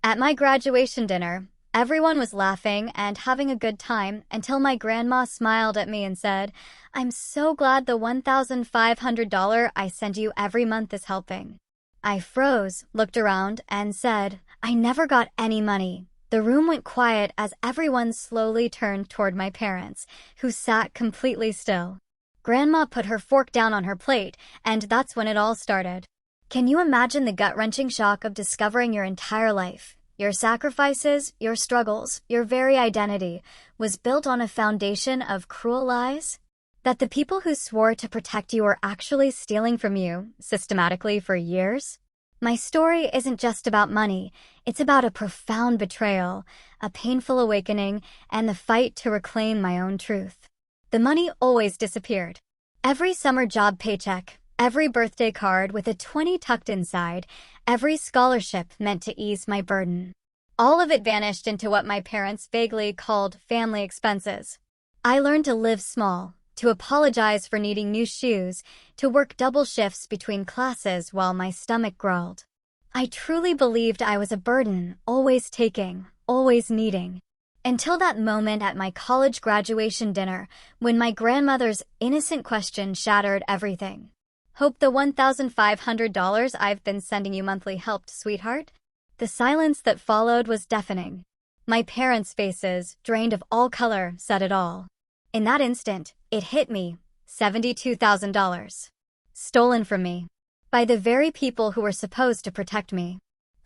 At my graduation dinner, everyone was laughing and having a good time until my grandma smiled at me and said, "I'm so glad the $1,500 I send you every month is helping." I froze, looked around, and said, "I never got any money." The room went quiet as everyone slowly turned toward my parents, who sat completely still. Grandma put her fork down on her plate, and that's when it all started. Can you imagine the gut-wrenching shock of discovering your entire life, your sacrifices, your struggles, your very identity, was built on a foundation of cruel lies? That the people who swore to protect you were actually stealing from you, systematically for years? My story isn't just about money, it's about a profound betrayal, a painful awakening, and the fight to reclaim my own truth. The money always disappeared. Every summer job paycheck, every birthday card with a 20 tucked inside, every scholarship meant to ease my burden. All of it vanished into what my parents vaguely called family expenses. I learned to live small, to apologize for needing new shoes, to work double shifts between classes while my stomach growled. I truly believed I was a burden, always taking, always needing. Until that moment at my college graduation dinner, when my grandmother's innocent question shattered everything. "Hope the $1,500 I've been sending you monthly helped, sweetheart?" The silence that followed was deafening. My parents' faces, drained of all color, said it all. In that instant, it hit me. $72,000. Stolen from me. By the very people who were supposed to protect me.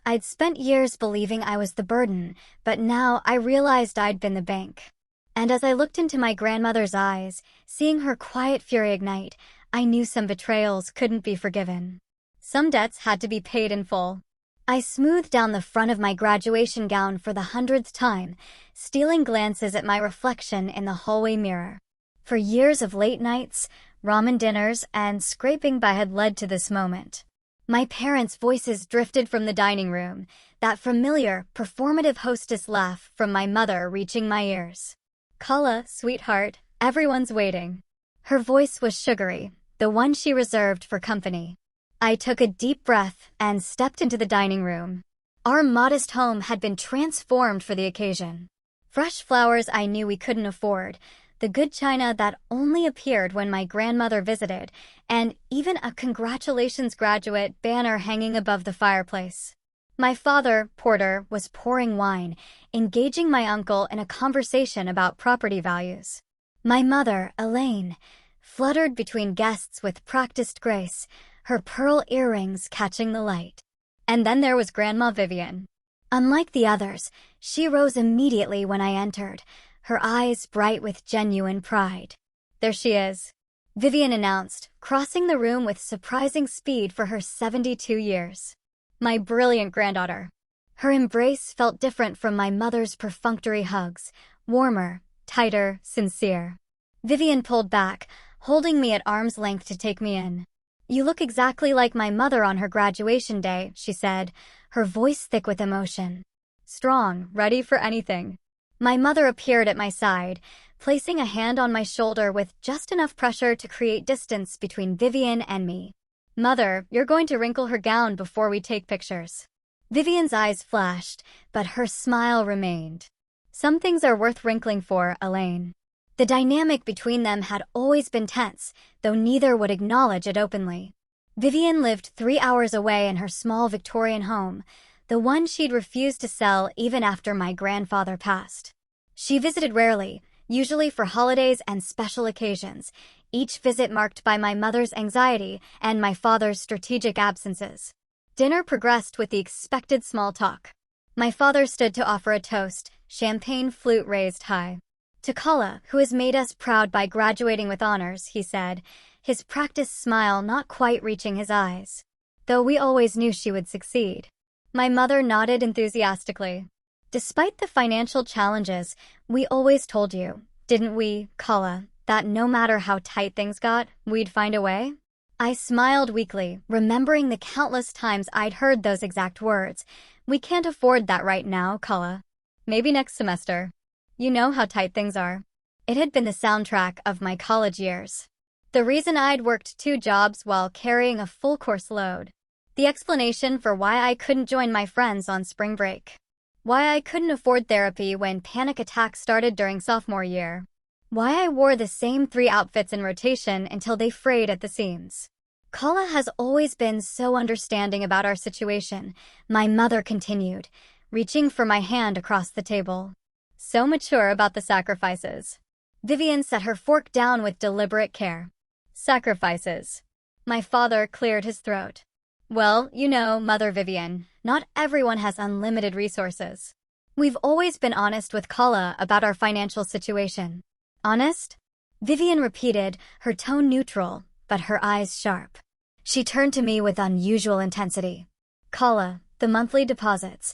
I'd spent years believing I was the burden, but now I realized I'd been the bank. And as I looked into my grandmother's eyes, seeing her quiet fury ignite, I knew some betrayals couldn't be forgiven. Some debts had to be paid in full. I smoothed down the front of my graduation gown for the 100th time, stealing glances at my reflection in the hallway mirror. For years of late nights, ramen dinners, and scraping by had led to this moment. My parents' voices drifted from the dining room, that familiar, performative hostess laugh from my mother reaching my ears. "Kala, sweetheart, everyone's waiting." Her voice was sugary, the one she reserved for company. I took a deep breath and stepped into the dining room. Our modest home had been transformed for the occasion. Fresh flowers I knew we couldn't afford, the good china that only appeared when my grandmother visited, and even a "Congratulations Graduate" banner hanging above the fireplace. My father, Porter, was pouring wine, engaging my uncle in a conversation about property values. My mother, Elaine, fluttered between guests with practiced grace, her pearl earrings catching the light. And then there was Grandma Vivian. Unlike the others, she rose immediately when I entered, her eyes bright with genuine pride. "There she is," Vivian announced, crossing the room with surprising speed for her 72 years. My brilliant granddaughter. Her embrace felt different from my mother's perfunctory hugs, warmer, tighter, sincere. Vivian pulled back, holding me at arm's length to take me in. "You look exactly like my mother on her graduation day," she said, her voice thick with emotion. Strong, ready for anything. My mother appeared at my side, placing a hand on my shoulder with just enough pressure to create distance between Vivian and me. "Mother, you're going to wrinkle her gown before we take pictures." Vivian's eyes flashed, but her smile remained. "Some things are worth wrinkling for, Elaine." The dynamic between them had always been tense, though neither would acknowledge it openly. Vivian lived 3 hours away in her small Victorian home, the one she'd refused to sell even after my grandfather passed. She visited rarely, usually for holidays and special occasions, each visit marked by my mother's anxiety and my father's strategic absences. Dinner progressed with the expected small talk. My father stood to offer a toast, champagne flute raised high. "To Kala, who has made us proud by graduating with honors," he said, his practiced smile not quite reaching his eyes. "Though we always knew she would succeed." My mother nodded enthusiastically. "Despite the financial challenges, we always told you, didn't we, Kala, that no matter how tight things got, we'd find a way?" I smiled weakly, remembering the countless times I'd heard those exact words. "We can't afford that right now, Kala. Maybe next semester. You know how tight things are." It had been the soundtrack of my college years. The reason I'd worked 2 jobs while carrying a full course load. The explanation for why I couldn't join my friends on spring break. Why I couldn't afford therapy when panic attacks started during sophomore year. Why I wore the same 3 outfits in rotation until they frayed at the seams. Kala has always been so understanding about our situation, my mother continued, reaching for my hand across the table. So mature about the sacrifices. Vivian set her fork down with deliberate care. Sacrifices. My father cleared his throat. Well, you know, Mother Vivian, not everyone has unlimited resources. We've always been honest with Kala about our financial situation. Honest? Vivian repeated, her tone neutral, but her eyes sharp. She turned to me with unusual intensity. Kala, the monthly deposits,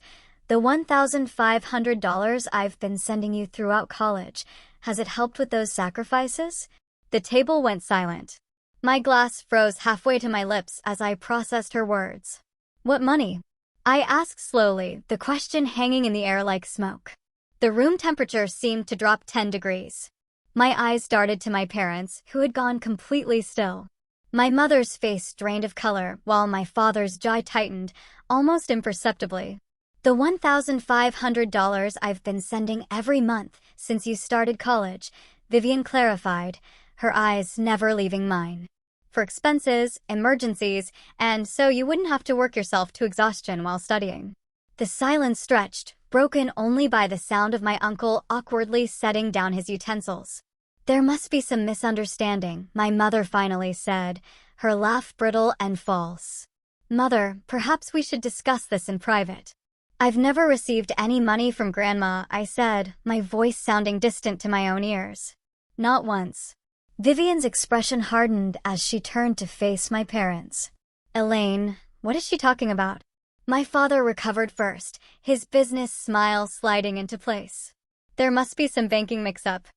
the $1,500 I've been sending you throughout college, has it helped with those sacrifices? The table went silent. My glass froze halfway to my lips as I processed her words. What money? I asked slowly, the question hanging in the air like smoke. The room temperature seemed to drop 10 degrees. My eyes darted to my parents, who had gone completely still. My mother's face drained of color, while my father's jaw tightened, almost imperceptibly. The $1,500 I've been sending every month since you started college, Vivian clarified, her eyes never leaving mine. For expenses, emergencies, and so you wouldn't have to work yourself to exhaustion while studying. The silence stretched, broken only by the sound of my uncle awkwardly setting down his utensils. There must be some misunderstanding, my mother finally said, her laugh brittle and false. Mother, perhaps we should discuss this in private. I've never received any money from Grandma, I said, my voice sounding distant to my own ears. Not once. Vivian's expression hardened as she turned to face my parents. Elaine, what is she talking about? My father recovered first, his business smile sliding into place. There must be some banking mix-up.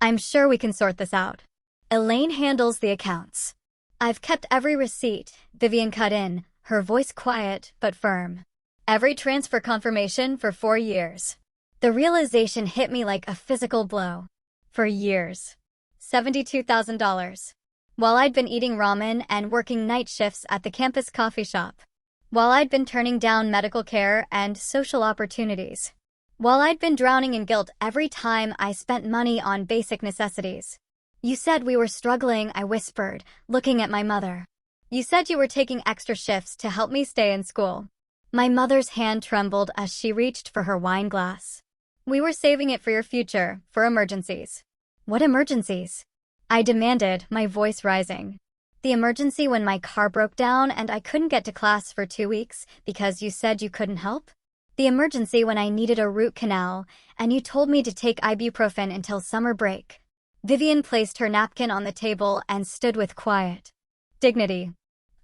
I'm sure we can sort this out. Elaine handles the accounts. I've kept every receipt, Vivian cut in, her voice quiet but firm. Every transfer confirmation for 4 years. The realization hit me like a physical blow. For years. $72,000. While I'd been eating ramen and working night shifts at the campus coffee shop. While I'd been turning down medical care and social opportunities. While I'd been drowning in guilt every time I spent money on basic necessities. You said we were struggling, I whispered, looking at my mother. You said you were taking extra shifts to help me stay in school. My mother's hand trembled as she reached for her wine glass. We were saving it for your future, for emergencies. What emergencies? I demanded, my voice rising. The emergency when my car broke down and I couldn't get to class for 2 weeks because you said you couldn't help? The emergency when I needed a root canal and you told me to take ibuprofen until summer break. Vivian placed her napkin on the table and stood with quiet dignity.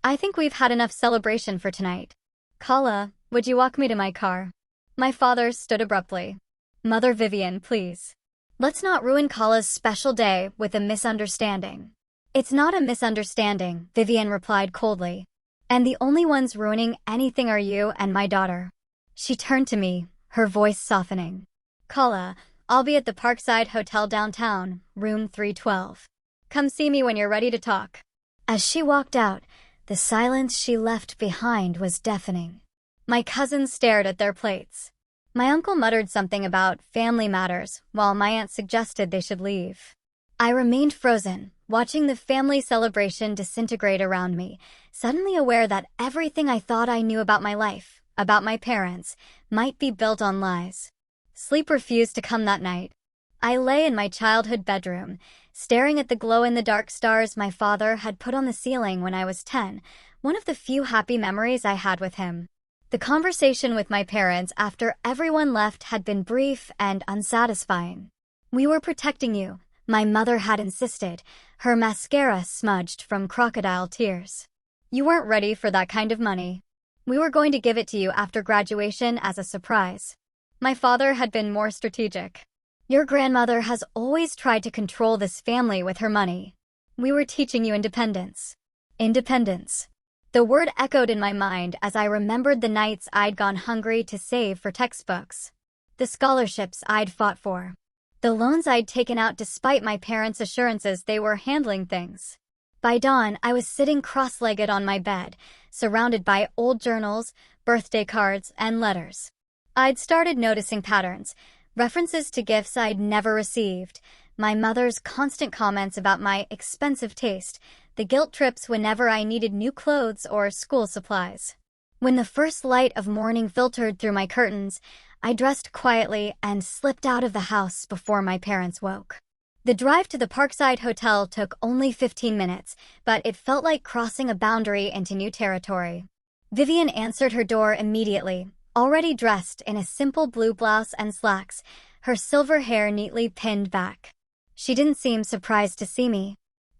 I think we've had enough celebration for tonight. Kala, would you walk me to my car? My father stood abruptly. Mother Vivian, please. Let's not ruin Kala's special day with a misunderstanding. It's not a misunderstanding, Vivian replied coldly. And the only ones ruining anything are you and my daughter. She turned to me, her voice softening. Kala, I'll be at the Parkside Hotel downtown, room 312. Come see me when you're ready to talk. As she walked out, the silence she left behind was deafening. My cousins stared at their plates. My uncle muttered something about family matters, while my aunt suggested they should leave. I remained frozen, watching the family celebration disintegrate around me, suddenly aware that everything I thought I knew about my life, about my parents, might be built on lies. Sleep refused to come that night. I lay in my childhood bedroom, staring at the glow-in-the-dark stars my father had put on the ceiling when I was 10, one of the few happy memories I had with him. The conversation with my parents after everyone left had been brief and unsatisfying. We were protecting you, my mother had insisted, her mascara smudged from crocodile tears. You weren't ready for that kind of money. We were going to give it to you after graduation as a surprise. My father had been more strategic. Your grandmother has always tried to control this family with her money. We were teaching you independence. Independence. The word echoed in my mind as I remembered the nights I'd gone hungry to save for textbooks. The scholarships I'd fought for. The loans I'd taken out despite my parents' assurances they were handling things. By dawn, I was sitting cross-legged on my bed, surrounded by old journals, birthday cards, and letters. I'd started noticing patterns, references to gifts I'd never received, my mother's constant comments about my expensive taste, the guilt trips whenever I needed new clothes or school supplies. When the first light of morning filtered through my curtains, I dressed quietly and slipped out of the house before my parents woke. The drive to the Parkside Hotel took only 15 minutes, but it felt like crossing a boundary into new territory. Vivian answered her door immediately, already dressed in a simple blue blouse and slacks, her silver hair neatly pinned back. She didn't seem surprised to see me.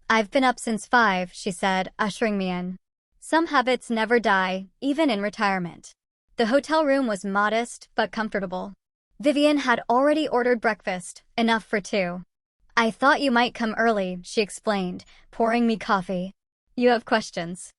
"I've been up since 5, she said, ushering me in. Some habits never die, even in retirement. The hotel room was modest but comfortable. Vivian had already ordered breakfast, enough for 2. "I thought you might come early," she explained, pouring me coffee. "You have questions.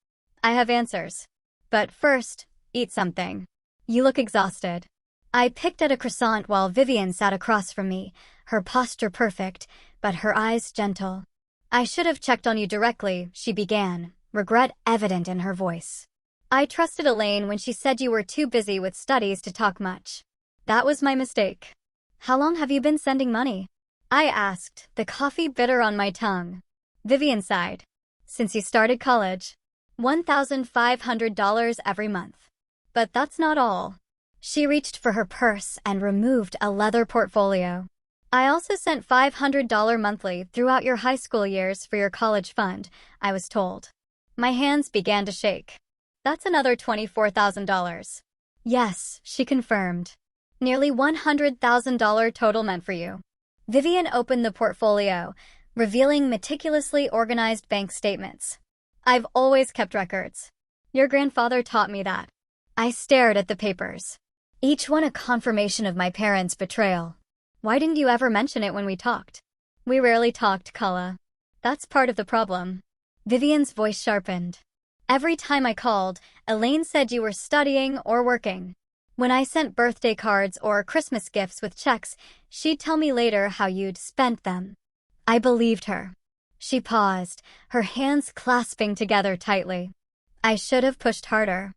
I have answers. But first, eat something. You look exhausted." I picked at a croissant while Vivian sat across from me, her posture perfect, but her eyes gentle. "I should have checked on you directly," she began, regret evident in her voice. "I trusted Elaine when she said you were too busy with studies to talk much. That was my mistake." "How long have you been sending money?" I asked, the coffee bitter on my tongue. Vivian sighed. "Since you started college. $1,500 every month. But that's not all." She reached for her purse and removed a leather portfolio. "I also sent $500 monthly throughout your high school years for your college fund," I was told. My hands began to shake. "That's another $24,000. "Yes," she confirmed. "Nearly $100,000 total meant for you." Vivian opened the portfolio, revealing meticulously organized bank statements. "I've always kept records. Your grandfather taught me that." I stared at the papers, each one a confirmation of my parents' betrayal. "Why didn't you ever mention it when we talked?" "We rarely talked, Kala. That's part of the problem." Vivian's voice sharpened. "Every time I called, Elaine said you were studying or working. When I sent birthday cards or Christmas gifts with checks, she'd tell me later how you'd spent them." I believed her. She paused, her hands clasping together tightly. "I should have pushed harder.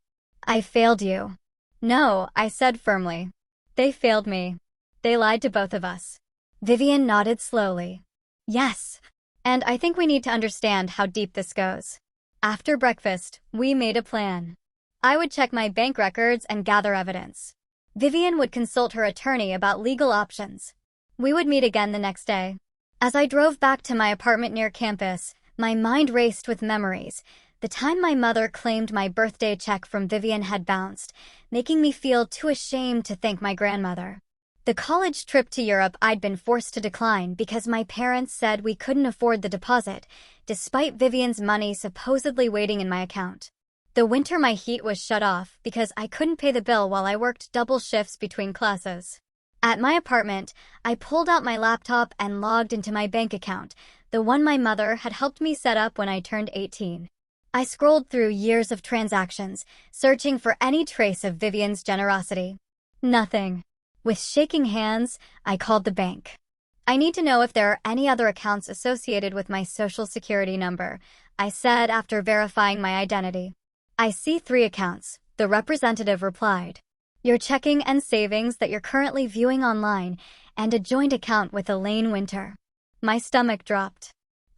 I failed you." "No," I said firmly. "They failed me. They lied to both of us." Vivian nodded slowly. "Yes. And I think we need to understand how deep this goes." After breakfast, we made a plan. I would check my bank records and gather evidence. Vivian would consult her attorney about legal options. We would meet again the next day. As I drove back to my apartment near campus, my mind raced with memories. The time my mother claimed my birthday check from Vivian had bounced, making me feel too ashamed to thank my grandmother. The college trip to Europe I'd been forced to decline because my parents said we couldn't afford the deposit, despite Vivian's money supposedly waiting in my account. The winter my heat was shut off because I couldn't pay the bill while I worked double shifts between classes. At my apartment, I pulled out my laptop and logged into my bank account, the one my mother had helped me set up when I turned 18. I scrolled through years of transactions, searching for any trace of Vivian's generosity. Nothing. With shaking hands, I called the bank. "I need to know if there are any other accounts associated with my social security number," I said after verifying my identity. "I see 3 accounts," the representative replied. "Your checking and savings that you're currently viewing online, and a joint account with Elaine Winter." My stomach dropped.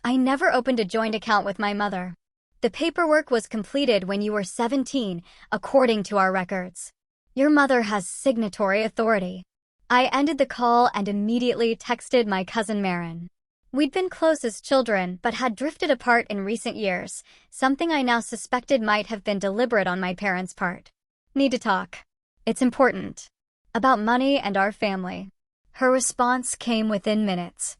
I never opened a joint account with my mother. "The paperwork was completed when you were 17, according to our records. Your mother has signatory authority." I ended the call and immediately texted my cousin Marin. We'd been close as children, but had drifted apart in recent years, something I now suspected might have been deliberate on my parents' part. "Need to talk. It's important. About money and our family." Her response came within minutes.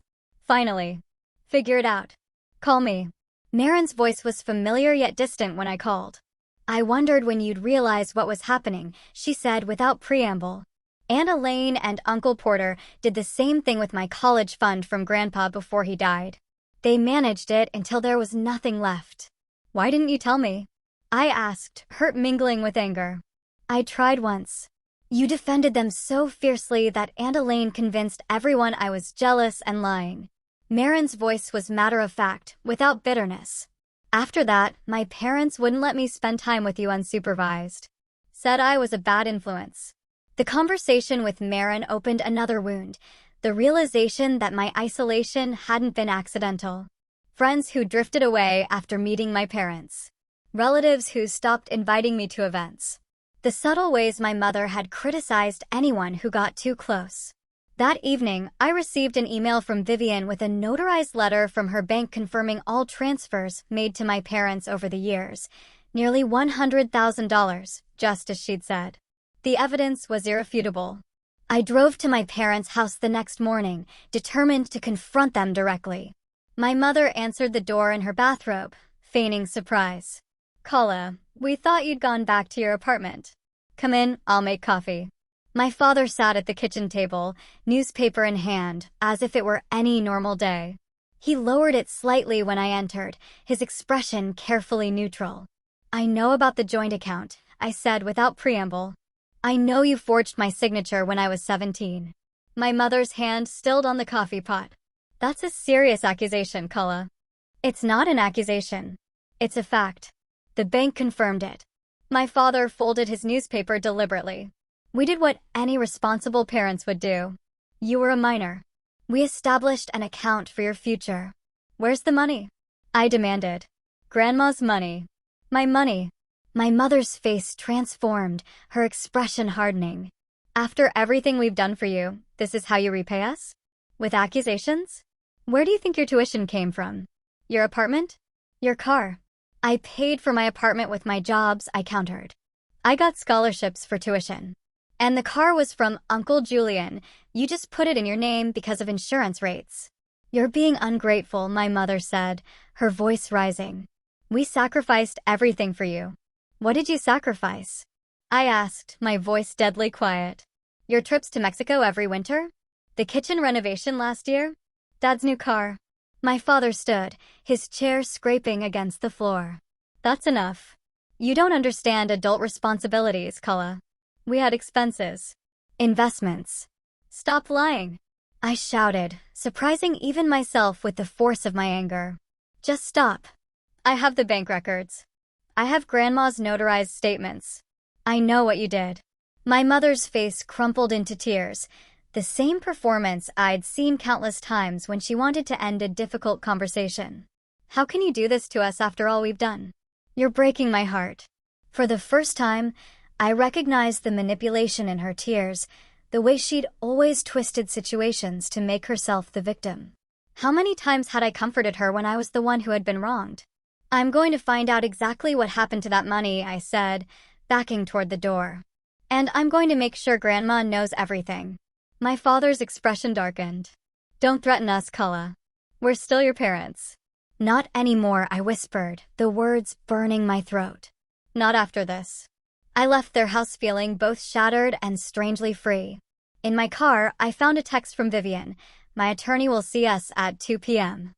"Finally. Figure it out. Call me." Marin's voice was familiar yet distant when I called. "I wondered when you'd realize what was happening," she said without preamble. "Aunt Elaine and Uncle Porter did the same thing with my college fund from Grandpa before he died. They managed it until there was nothing left." "Why didn't you tell me?" I asked, hurt mingling with anger. "I tried once. You defended them so fiercely that Aunt Elaine convinced everyone I was jealous and lying." Marin's voice was matter-of-fact, without bitterness. "After that, my parents wouldn't let me spend time with you unsupervised. Said I was a bad influence. The conversation with Marin opened another wound, the realization that my isolation hadn't been accidental. Friends who drifted away after meeting my parents. Relatives who stopped inviting me to events. The subtle ways my mother had criticized anyone who got too close. That evening, I received an email from Vivian with a notarized letter from her bank confirming all transfers made to my parents over the years. Nearly $100,000, just as she'd said. The evidence was irrefutable. I drove to my parents' house the next morning, determined to confront them directly. My mother answered the door in her bathrobe, feigning surprise. "Kala, we thought you'd gone back to your apartment. Come in, I'll make coffee." My father sat at the kitchen table, newspaper in hand, as if it were any normal day. He lowered it slightly when I entered, his expression carefully neutral. "I know about the joint account," I said without preamble. "I know you forged my signature when I was 17. My mother's hand stilled on the coffee pot. "That's a serious accusation, Kala." "It's not an accusation. It's a fact. The bank confirmed it." My father folded his newspaper deliberately. "We did what any responsible parents would do. You were a minor. We established an account for your future. Where's the money?" I demanded. "Grandma's money." "My money." My mother's face transformed, her expression hardening. "After everything we've done for you, this is how you repay us? With accusations? Where do you think your tuition came from? Your apartment? Your car?" "I paid for my apartment with my jobs," I countered. "I got scholarships for tuition. And the car was from Uncle Julian. You just put it in your name because of insurance rates." "You're being ungrateful," my mother said, her voice rising. "We sacrificed everything for you." "What did you sacrifice?" I asked, my voice deadly quiet. "Your trips to Mexico every winter? The kitchen renovation last year? Dad's new car?" My father stood, his chair scraping against the floor. "That's enough. You don't understand adult responsibilities, Kala. We had expenses. Investments. Stop lying." I shouted, surprising even myself with the force of my anger. "Just stop. I have the bank records. I have Grandma's notarized statements. I know what you did." My mother's face crumpled into tears, the same performance I'd seen countless times when she wanted to end a difficult conversation. "How can you do this to us after all we've done? You're breaking my heart." For the first time, I recognized the manipulation in her tears, the way she'd always twisted situations to make herself the victim. How many times had I comforted her when I was the one who had been wronged? "I'm going to find out exactly what happened to that money," I said, backing toward the door. "And I'm going to make sure Grandma knows everything." My father's expression darkened. "Don't threaten us, Kala. We're still your parents." "Not anymore," I whispered, the words burning my throat. "Not after this." I left their house feeling both shattered and strangely free. In my car, I found a text from Vivian. "My attorney will see us at 2 p.m.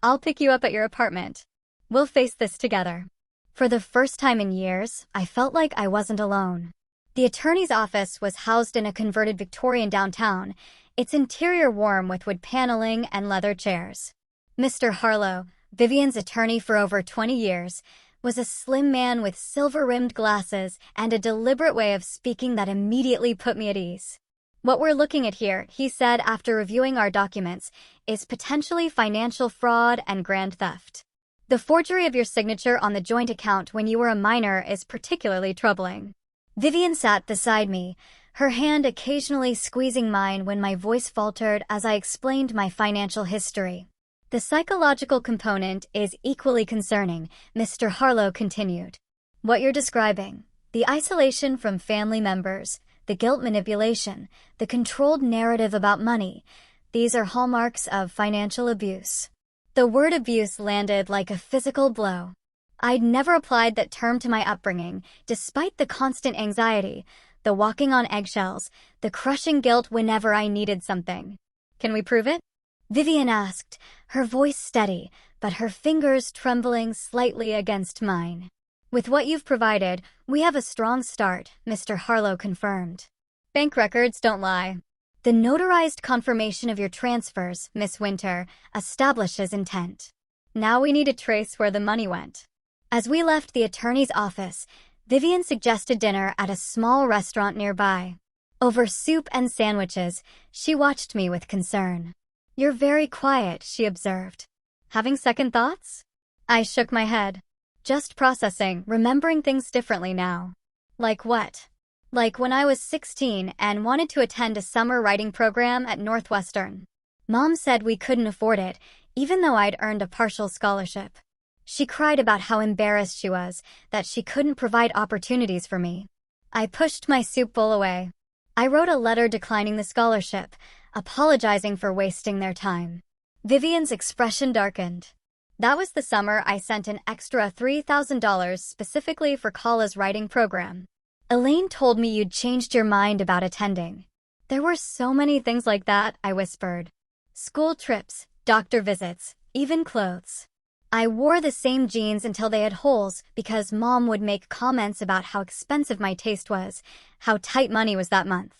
I'll pick you up at your apartment. We'll face this together." For the first time in years, I felt like I wasn't alone. The attorney's office was housed in a converted Victorian downtown, its interior warm with wood paneling and leather chairs. Mr. Harlow, Vivian's attorney for over 20 years, was a slim man with silver-rimmed glasses and a deliberate way of speaking that immediately put me at ease. "What we're looking at here," he said after reviewing our documents, "is potentially financial fraud and grand theft. The forgery of your signature on the joint account when you were a minor is particularly troubling." Vivian sat beside me, her hand occasionally squeezing mine when my voice faltered as I explained my financial history. "The psychological component is equally concerning," Mr. Harlow continued. "What you're describing, the isolation from family members, the guilt manipulation, the controlled narrative about money, these are hallmarks of financial abuse." The word abuse landed like a physical blow. I'd never applied that term to my upbringing, despite the constant anxiety, the walking on eggshells, the crushing guilt whenever I needed something. "Can we prove it?" Vivian asked, her voice steady, but her fingers trembling slightly against mine. "With what you've provided, we have a strong start," Mr. Harlow confirmed. "Bank records don't lie. The notarized confirmation of your transfers, Miss Winter, establishes intent. Now we need to trace where the money went." As we left the attorney's office, Vivian suggested dinner at a small restaurant nearby. Over soup and sandwiches, she watched me with concern. "You're very quiet," she observed. "Having second thoughts?" I shook my head. "Just processing, remembering things differently now." "Like what?" "Like when I was 16 and wanted to attend a summer writing program at Northwestern. Mom said we couldn't afford it, even though I'd earned a partial scholarship. She cried about how embarrassed she was, that she couldn't provide opportunities for me." I pushed my soup bowl away. I wrote a letter declining the scholarship, apologizing for wasting their time. Vivian's expression darkened. That was the summer I sent an extra $3,000 specifically for Kala's writing program. "Elaine told me you'd changed your mind about attending." "There were so many things like that," I whispered. "School trips, doctor visits, even clothes. I wore the same jeans until they had holes because Mom would make comments about how expensive my taste was, how tight money was that month."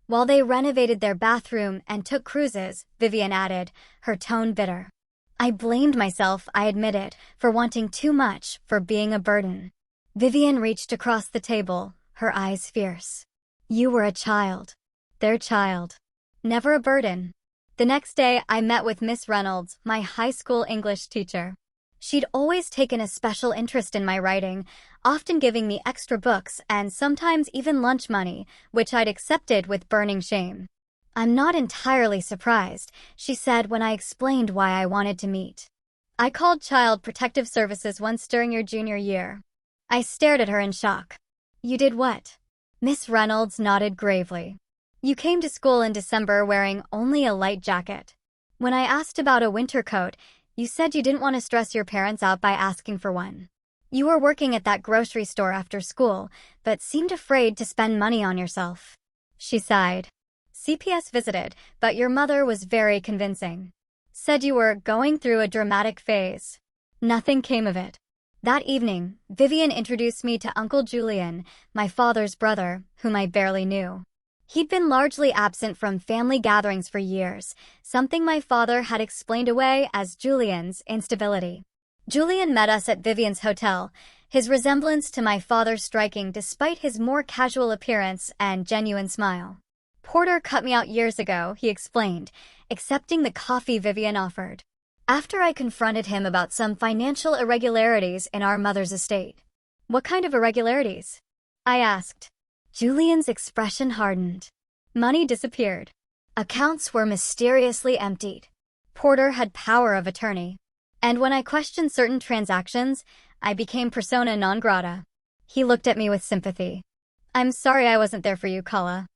"While they renovated their bathroom and took cruises," Vivian added, her tone bitter. I blamed myself, I admitted, for wanting too much, for being a burden. Vivian reached across the table, her eyes fierce. "You were a child. Their child. Never a burden." The next day, I met with Miss Reynolds, my high school English teacher. She'd always taken a special interest in my writing, often giving me extra books and sometimes even lunch money, which I'd accepted with burning shame. "I'm not entirely surprised," she said when I explained why I wanted to meet. "I called Child Protective Services once during your junior year." I stared at her in shock. "You did what?" Miss Reynolds nodded gravely. "You came to school in December wearing only a light jacket. When I asked about a winter coat, you said you didn't want to stress your parents out by asking for one. You were working at that grocery store after school, but seemed afraid to spend money on yourself." She sighed. "CPS visited, but your mother was very convincing. Said you were going through a dramatic phase." Nothing came of it. That evening, Vivian introduced me to Uncle Julian, my father's brother, whom I barely knew. He'd been largely absent from family gatherings for years, something my father had explained away as Julian's instability. Julian met us at Vivian's hotel, his resemblance to my father striking despite his more casual appearance and genuine smile. "Porter cut me out years ago," he explained, accepting the coffee Vivian offered. "After I confronted him about some financial irregularities in our mother's estate." "What kind of irregularities?" I asked. Julian's expression hardened. Money disappeared. Accounts were mysteriously emptied. Porter had power of attorney. And when I questioned certain transactions, I became persona non grata. He looked at me with sympathy. "I'm sorry I wasn't there for you, Kala.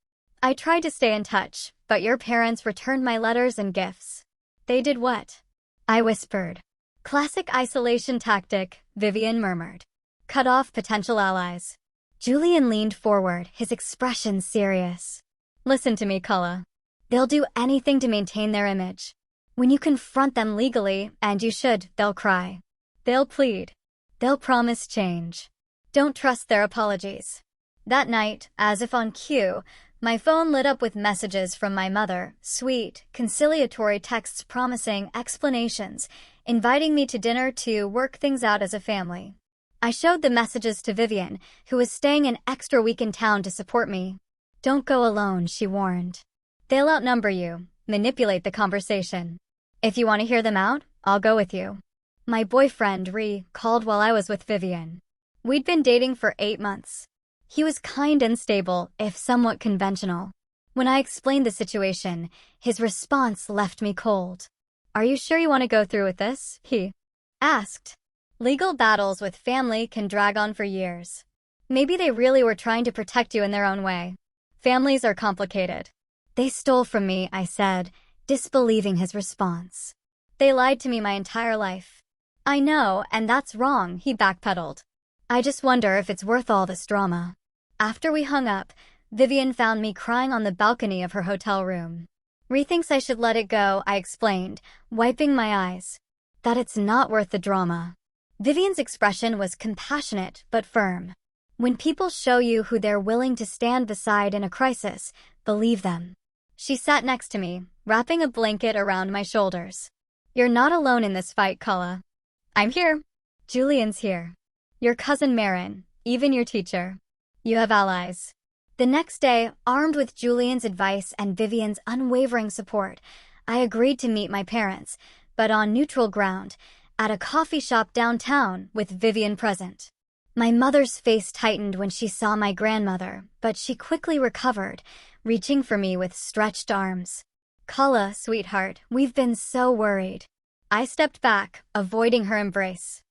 I tried to stay in touch, but your parents returned my letters and gifts." "They did what?" I whispered. "Classic isolation tactic," Vivian murmured. "Cut off potential allies." Julian leaned forward, his expression serious. "Listen to me, Kala. They'll do anything to maintain their image. When you confront them legally, and you should, they'll cry. They'll plead. They'll promise change. Don't trust their apologies." That night, as if on cue, my phone lit up with messages from my mother, sweet, conciliatory texts promising explanations, inviting me to dinner to work things out as a family. I showed the messages to Vivian, who was staying an extra week in town to support me. "Don't go alone," she warned. "They'll outnumber you, manipulate the conversation. If you want to hear them out, I'll go with you." My boyfriend, called while I was with Vivian. We'd been dating for 8 months. He was kind and stable, if somewhat conventional. When I explained the situation, his response left me cold. "Are you sure you want to go through with this?" he asked. "Legal battles with family can drag on for years. Maybe they really were trying to protect you in their own way. Families are complicated." "They stole from me," I said, disbelieving his response. "They lied to me my entire life." "I know, and that's wrong," he backpedaled. "I just wonder if it's worth all this drama." After we hung up, Vivian found me crying on the balcony of her hotel room. "Thinks I should let it go," I explained, wiping my eyes. "That it's not worth the drama." Vivian's expression was compassionate but firm. When people show you who they're willing to stand beside in a crisis, believe them. She sat next to me, wrapping a blanket around my shoulders. "You're not alone in this fight, Kala. I'm here. Julian's here. Your cousin Marin, even your teacher. You have allies." The next day, armed with Julian's advice and Vivian's unwavering support, I agreed to meet my parents, but on neutral ground, at a coffee shop downtown with Vivian present. My mother's face tightened when she saw my grandmother, but she quickly recovered, reaching for me with stretched arms. "Kala, sweetheart, we've been so worried." I stepped back, avoiding her embrace.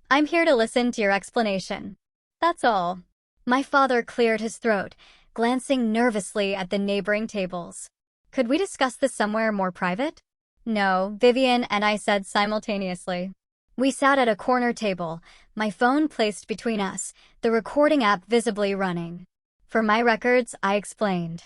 "I'm here to listen to your explanation. That's all." My father cleared his throat, glancing nervously at the neighboring tables. "Could we discuss this somewhere more private?" "No," Vivian and I said simultaneously. We sat at a corner table, my phone placed between us, the recording app visibly running. "For my records," I explained.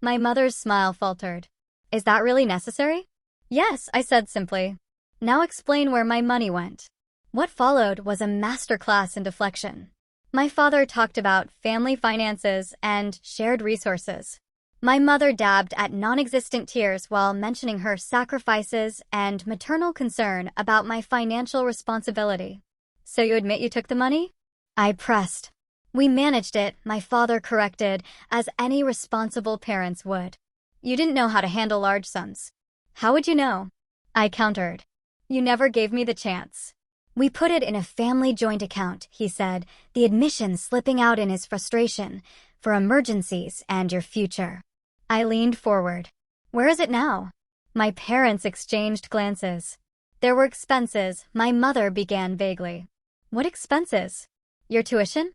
My mother's smile faltered. "Is that really necessary?" "Yes," I said simply. "Now explain where my money went." What followed was a masterclass in deflection. My father talked about family finances and shared resources. My mother dabbed at non-existent tears while mentioning her sacrifices and maternal concern about my financial responsibility. "So you admit you took the money?" I pressed. "We managed it," my father corrected, "as any responsible parents would." "You didn't know how to handle large sums." "How would you know?" I countered. "You never gave me the chance." "We put it in a family joint account," he said, the admission slipping out in his frustration, "for emergencies and your future." I leaned forward. "Where is it now?" My parents exchanged glances. "There were expenses," my mother began vaguely. "What expenses?" "Your tuition?"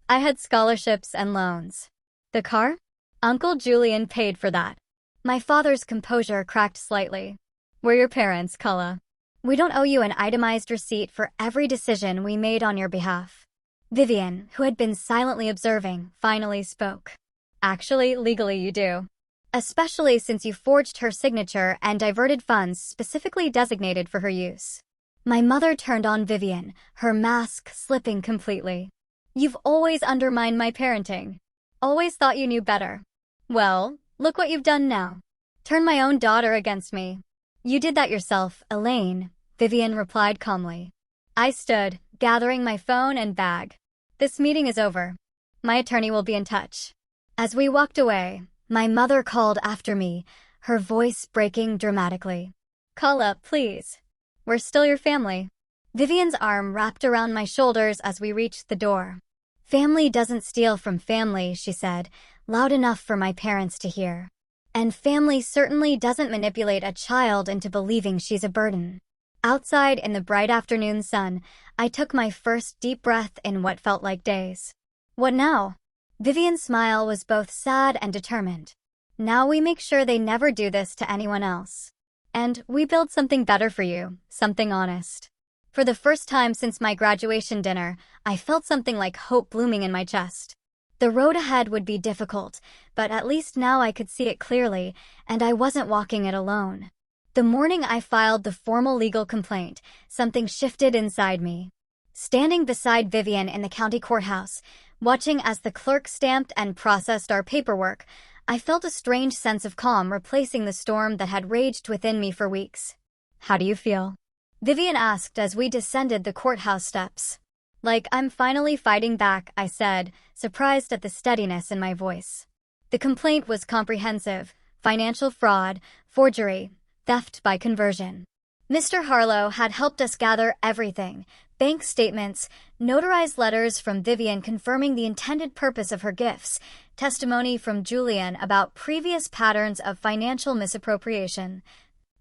"I had scholarships and loans." "The car?" "Uncle Julian paid for that." My father's composure cracked slightly. "We're your parents, Kala. We don't owe you an itemized receipt for every decision we made on your behalf." Vivian, who had been silently observing, finally spoke. "Actually, legally you do. Especially since you forged her signature and diverted funds specifically designated for her use." My mother turned on Vivian, her mask slipping completely. "You've always undermined my parenting. Always thought you knew better. Well, look what you've done now. Turn my own daughter against me." "You did that yourself, Elaine," Vivian replied calmly. I stood, gathering my phone and bag. "This meeting is over. My attorney will be in touch." As we walked away, my mother called after me, her voice breaking dramatically. "Kala, please. We're still your family." Vivian's arm wrapped around my shoulders as we reached the door. "Family doesn't steal from family," she said, loud enough for my parents to hear. "And family certainly doesn't manipulate a child into believing she's a burden." Outside in the bright afternoon sun, I took my first deep breath in what felt like days. "What now?" Vivian's smile was both sad and determined. "Now we make sure they never do this to anyone else. And we build something better for you, something honest." For the first time since my graduation dinner, I felt something like hope blooming in my chest. The road ahead would be difficult, but at least now I could see it clearly, and I wasn't walking it alone. The morning I filed the formal legal complaint, something shifted inside me. Standing beside Vivian in the county courthouse, watching as the clerk stamped and processed our paperwork, I felt a strange sense of calm replacing the storm that had raged within me for weeks. "How do you feel?" Vivian asked as we descended the courthouse steps. "Like I'm finally fighting back," I said, surprised at the steadiness in my voice. The complaint was comprehensive: financial fraud, forgery, theft by conversion. Mr. Harlow had helped us gather everything: bank statements, notarized letters from Vivian confirming the intended purpose of her gifts, testimony from Julian about previous patterns of financial misappropriation,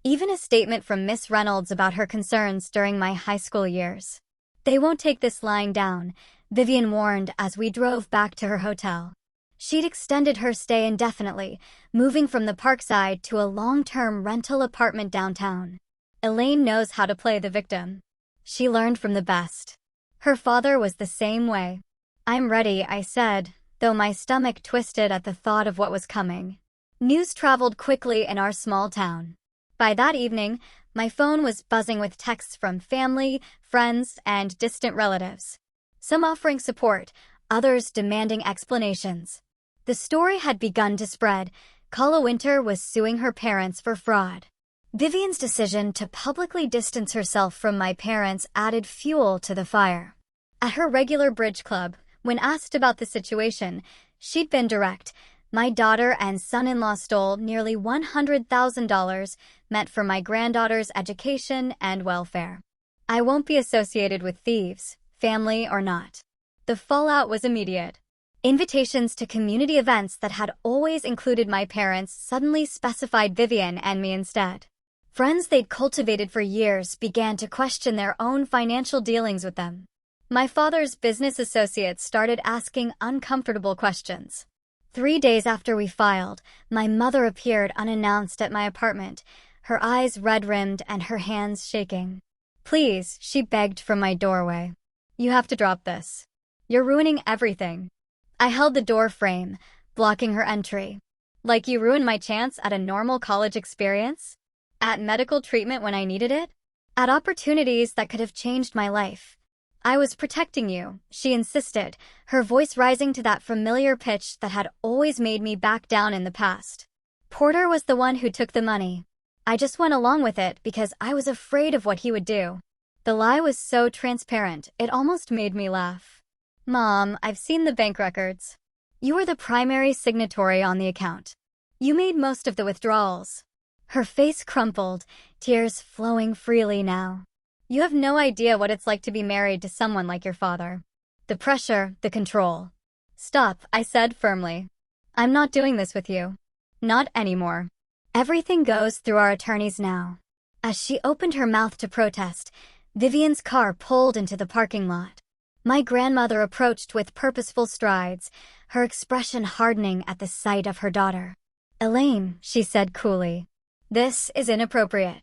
even a statement from Miss Reynolds about her concerns during my high school years. "They won't take this lying down," Vivian warned as we drove back to her hotel. She'd extended her stay indefinitely, moving from the Parkside to a long-term rental apartment downtown. "Elaine knows how to play the victim. She learned from the best. Her father was the same way." "I'm ready," I said, though my stomach twisted at the thought of what was coming. News traveled quickly in our small town. By that evening, my phone was buzzing with texts from family, friends, and distant relatives. Some offering support, others demanding explanations. The story had begun to spread. Kala Winter was suing her parents for fraud. Vivian's decision to publicly distance herself from my parents added fuel to the fire. At her regular bridge club, when asked about the situation, she'd been direct. My daughter and son-in-law stole nearly $100,000 meant for my granddaughter's education and welfare. I won't be associated with thieves, family or not. The fallout was immediate. Invitations to community events that had always included my parents suddenly specified Vivian and me instead. Friends they'd cultivated for years began to question their own financial dealings with them. My father's business associates started asking uncomfortable questions. 3 days after we filed, my mother appeared unannounced at my apartment, her eyes red-rimmed and her hands shaking. "Please," she begged from my doorway. "You have to drop this. You're ruining everything." I held the door frame, blocking her entry. "Like you ruined my chance at a normal college experience? At medical treatment when I needed it? At opportunities that could have changed my life? I was protecting you," she insisted, her voice rising to that familiar pitch that had always made me back down in the past. "Porter was the one who took the money. I just went along with it because I was afraid of what he would do." The lie was so transparent, it almost made me laugh. "Mom, I've seen the bank records. You were the primary signatory on the account. You made most of the withdrawals." Her face crumpled, tears flowing freely now. "You have no idea what it's like to be married to someone like your father. The pressure, the control." "Stop," I said firmly. "I'm not doing this with you. Not anymore. Everything goes through our attorneys now." As she opened her mouth to protest, Vivian's car pulled into the parking lot. My grandmother approached with purposeful strides, her expression hardening at the sight of her daughter. "Elaine," she said coolly, "this is inappropriate.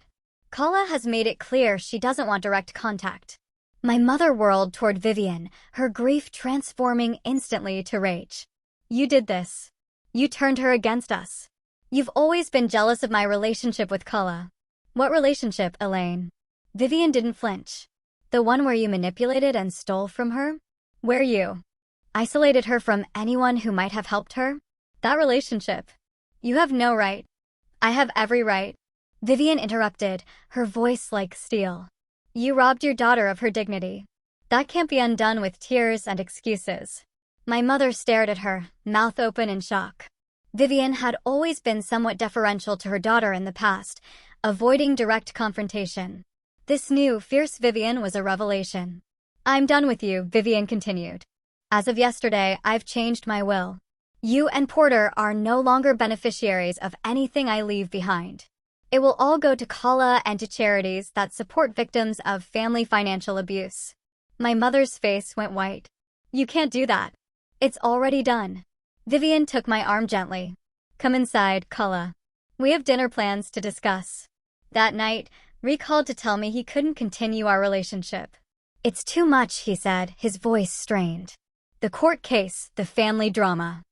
Kala has made it clear she doesn't want direct contact." My mother whirled toward Vivian, her grief transforming instantly to rage. "You did this. You turned her against us. You've always been jealous of my relationship with Kala." "What relationship, Elaine?" Vivian didn't flinch. "The one where you manipulated and stole from her? Where you isolated her from anyone who might have helped her? That relationship. You have no right." "I have every right," Vivian interrupted, her voice like steel. "You robbed your daughter of her dignity. That can't be undone with tears and excuses." My mother stared at her, mouth open in shock. Vivian had always been somewhat deferential to her daughter in the past, avoiding direct confrontation. This new, fierce Vivian was a revelation. "I'm done with you," Vivian continued. "As of yesterday, I've changed my will. You and Porter are no longer beneficiaries of anything I leave behind. It will all go to Kala and to charities that support victims of family financial abuse." My mother's face went white. "You can't do that. It's already done." Vivian took my arm gently. "Come inside, Kala. We have dinner plans to discuss." That night, Rick called to tell me he couldn't continue our relationship. "It's too much," he said, his voice strained. "The court case, the family drama."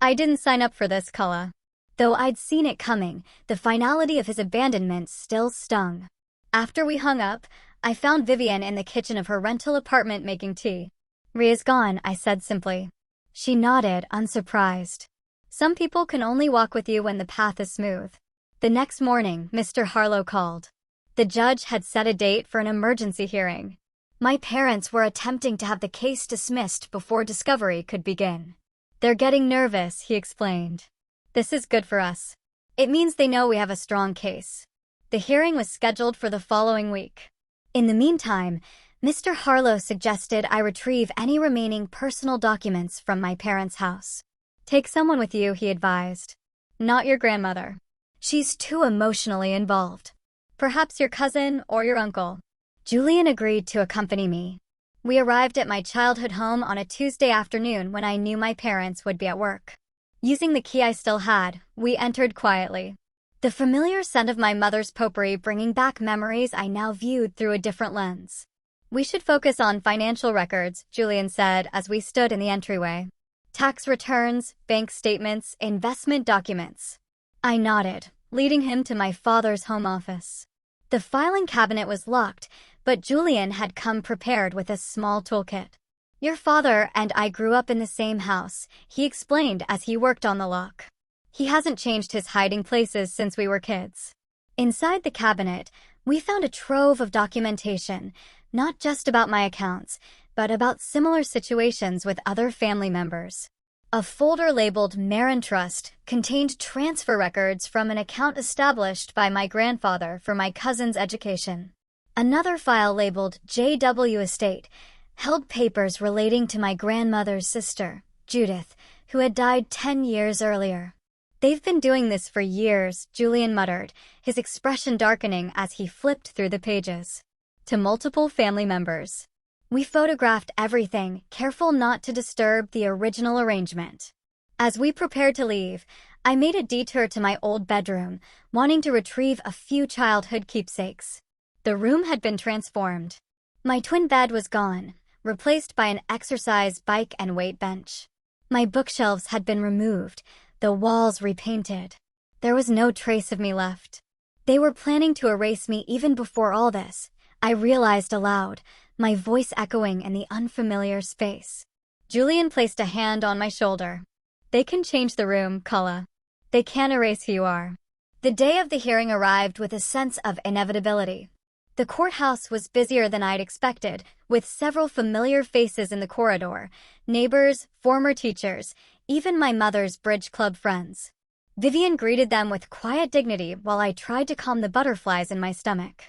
I didn't sign up for this, Kala. Though I'd seen it coming, the finality of his abandonment still stung. After we hung up, I found Vivian in the kitchen of her rental apartment making tea. "Ria's gone," I said simply. She nodded, unsurprised. "Some people can only walk with you when the path is smooth." The next morning, Mr. Harlow called. The judge had set a date for an emergency hearing. My parents were attempting to have the case dismissed before discovery could begin. "They're getting nervous," he explained. "This is good for us. It means they know we have a strong case." The hearing was scheduled for the following week. In the meantime, Mr. Harlow suggested I retrieve any remaining personal documents from my parents' house. "Take someone with you," he advised. "Not your grandmother. She's too emotionally involved. Perhaps your cousin or your uncle." Julian agreed to accompany me. We arrived at my childhood home on a Tuesday afternoon when I knew my parents would be at work. Using the key I still had, we entered quietly. The familiar scent of my mother's potpourri bringing back memories I now viewed through a different lens. "We should focus on financial records," Julian said as we stood in the entryway. "Tax returns, bank statements, investment documents." I nodded, leading him to my father's home office. The filing cabinet was locked, but Julian had come prepared with a small toolkit. "Your father and I grew up in the same house," he explained as he worked on the lock. "He hasn't changed his hiding places since we were kids." Inside the cabinet, we found a trove of documentation, not just about my accounts, but about similar situations with other family members. A folder labeled Marin Trust contained transfer records from an account established by my grandfather for my cousin's education. Another file labeled JW Estate held papers relating to my grandmother's sister, Judith, who had died 10 years earlier. "They've been doing this for years," Julian muttered, his expression darkening as he flipped through the pages. To multiple family members. We photographed everything, careful not to disturb the original arrangement. As we prepared to leave, I made a detour to my old bedroom, wanting to retrieve a few childhood keepsakes. The room had been transformed. My twin bed was gone, replaced by an exercise bike and weight bench. My bookshelves had been removed, the walls repainted. There was no trace of me left. They were planning to erase me even before all this, I realized aloud, my voice echoing in the unfamiliar space. Julian placed a hand on my shoulder. "They can change the room, Kala. They can't erase who you are." The day of the hearing arrived with a sense of inevitability. The courthouse was busier than I'd expected, with several familiar faces in the corridor, neighbors, former teachers, even my mother's bridge club friends. Vivian greeted them with quiet dignity while I tried to calm the butterflies in my stomach.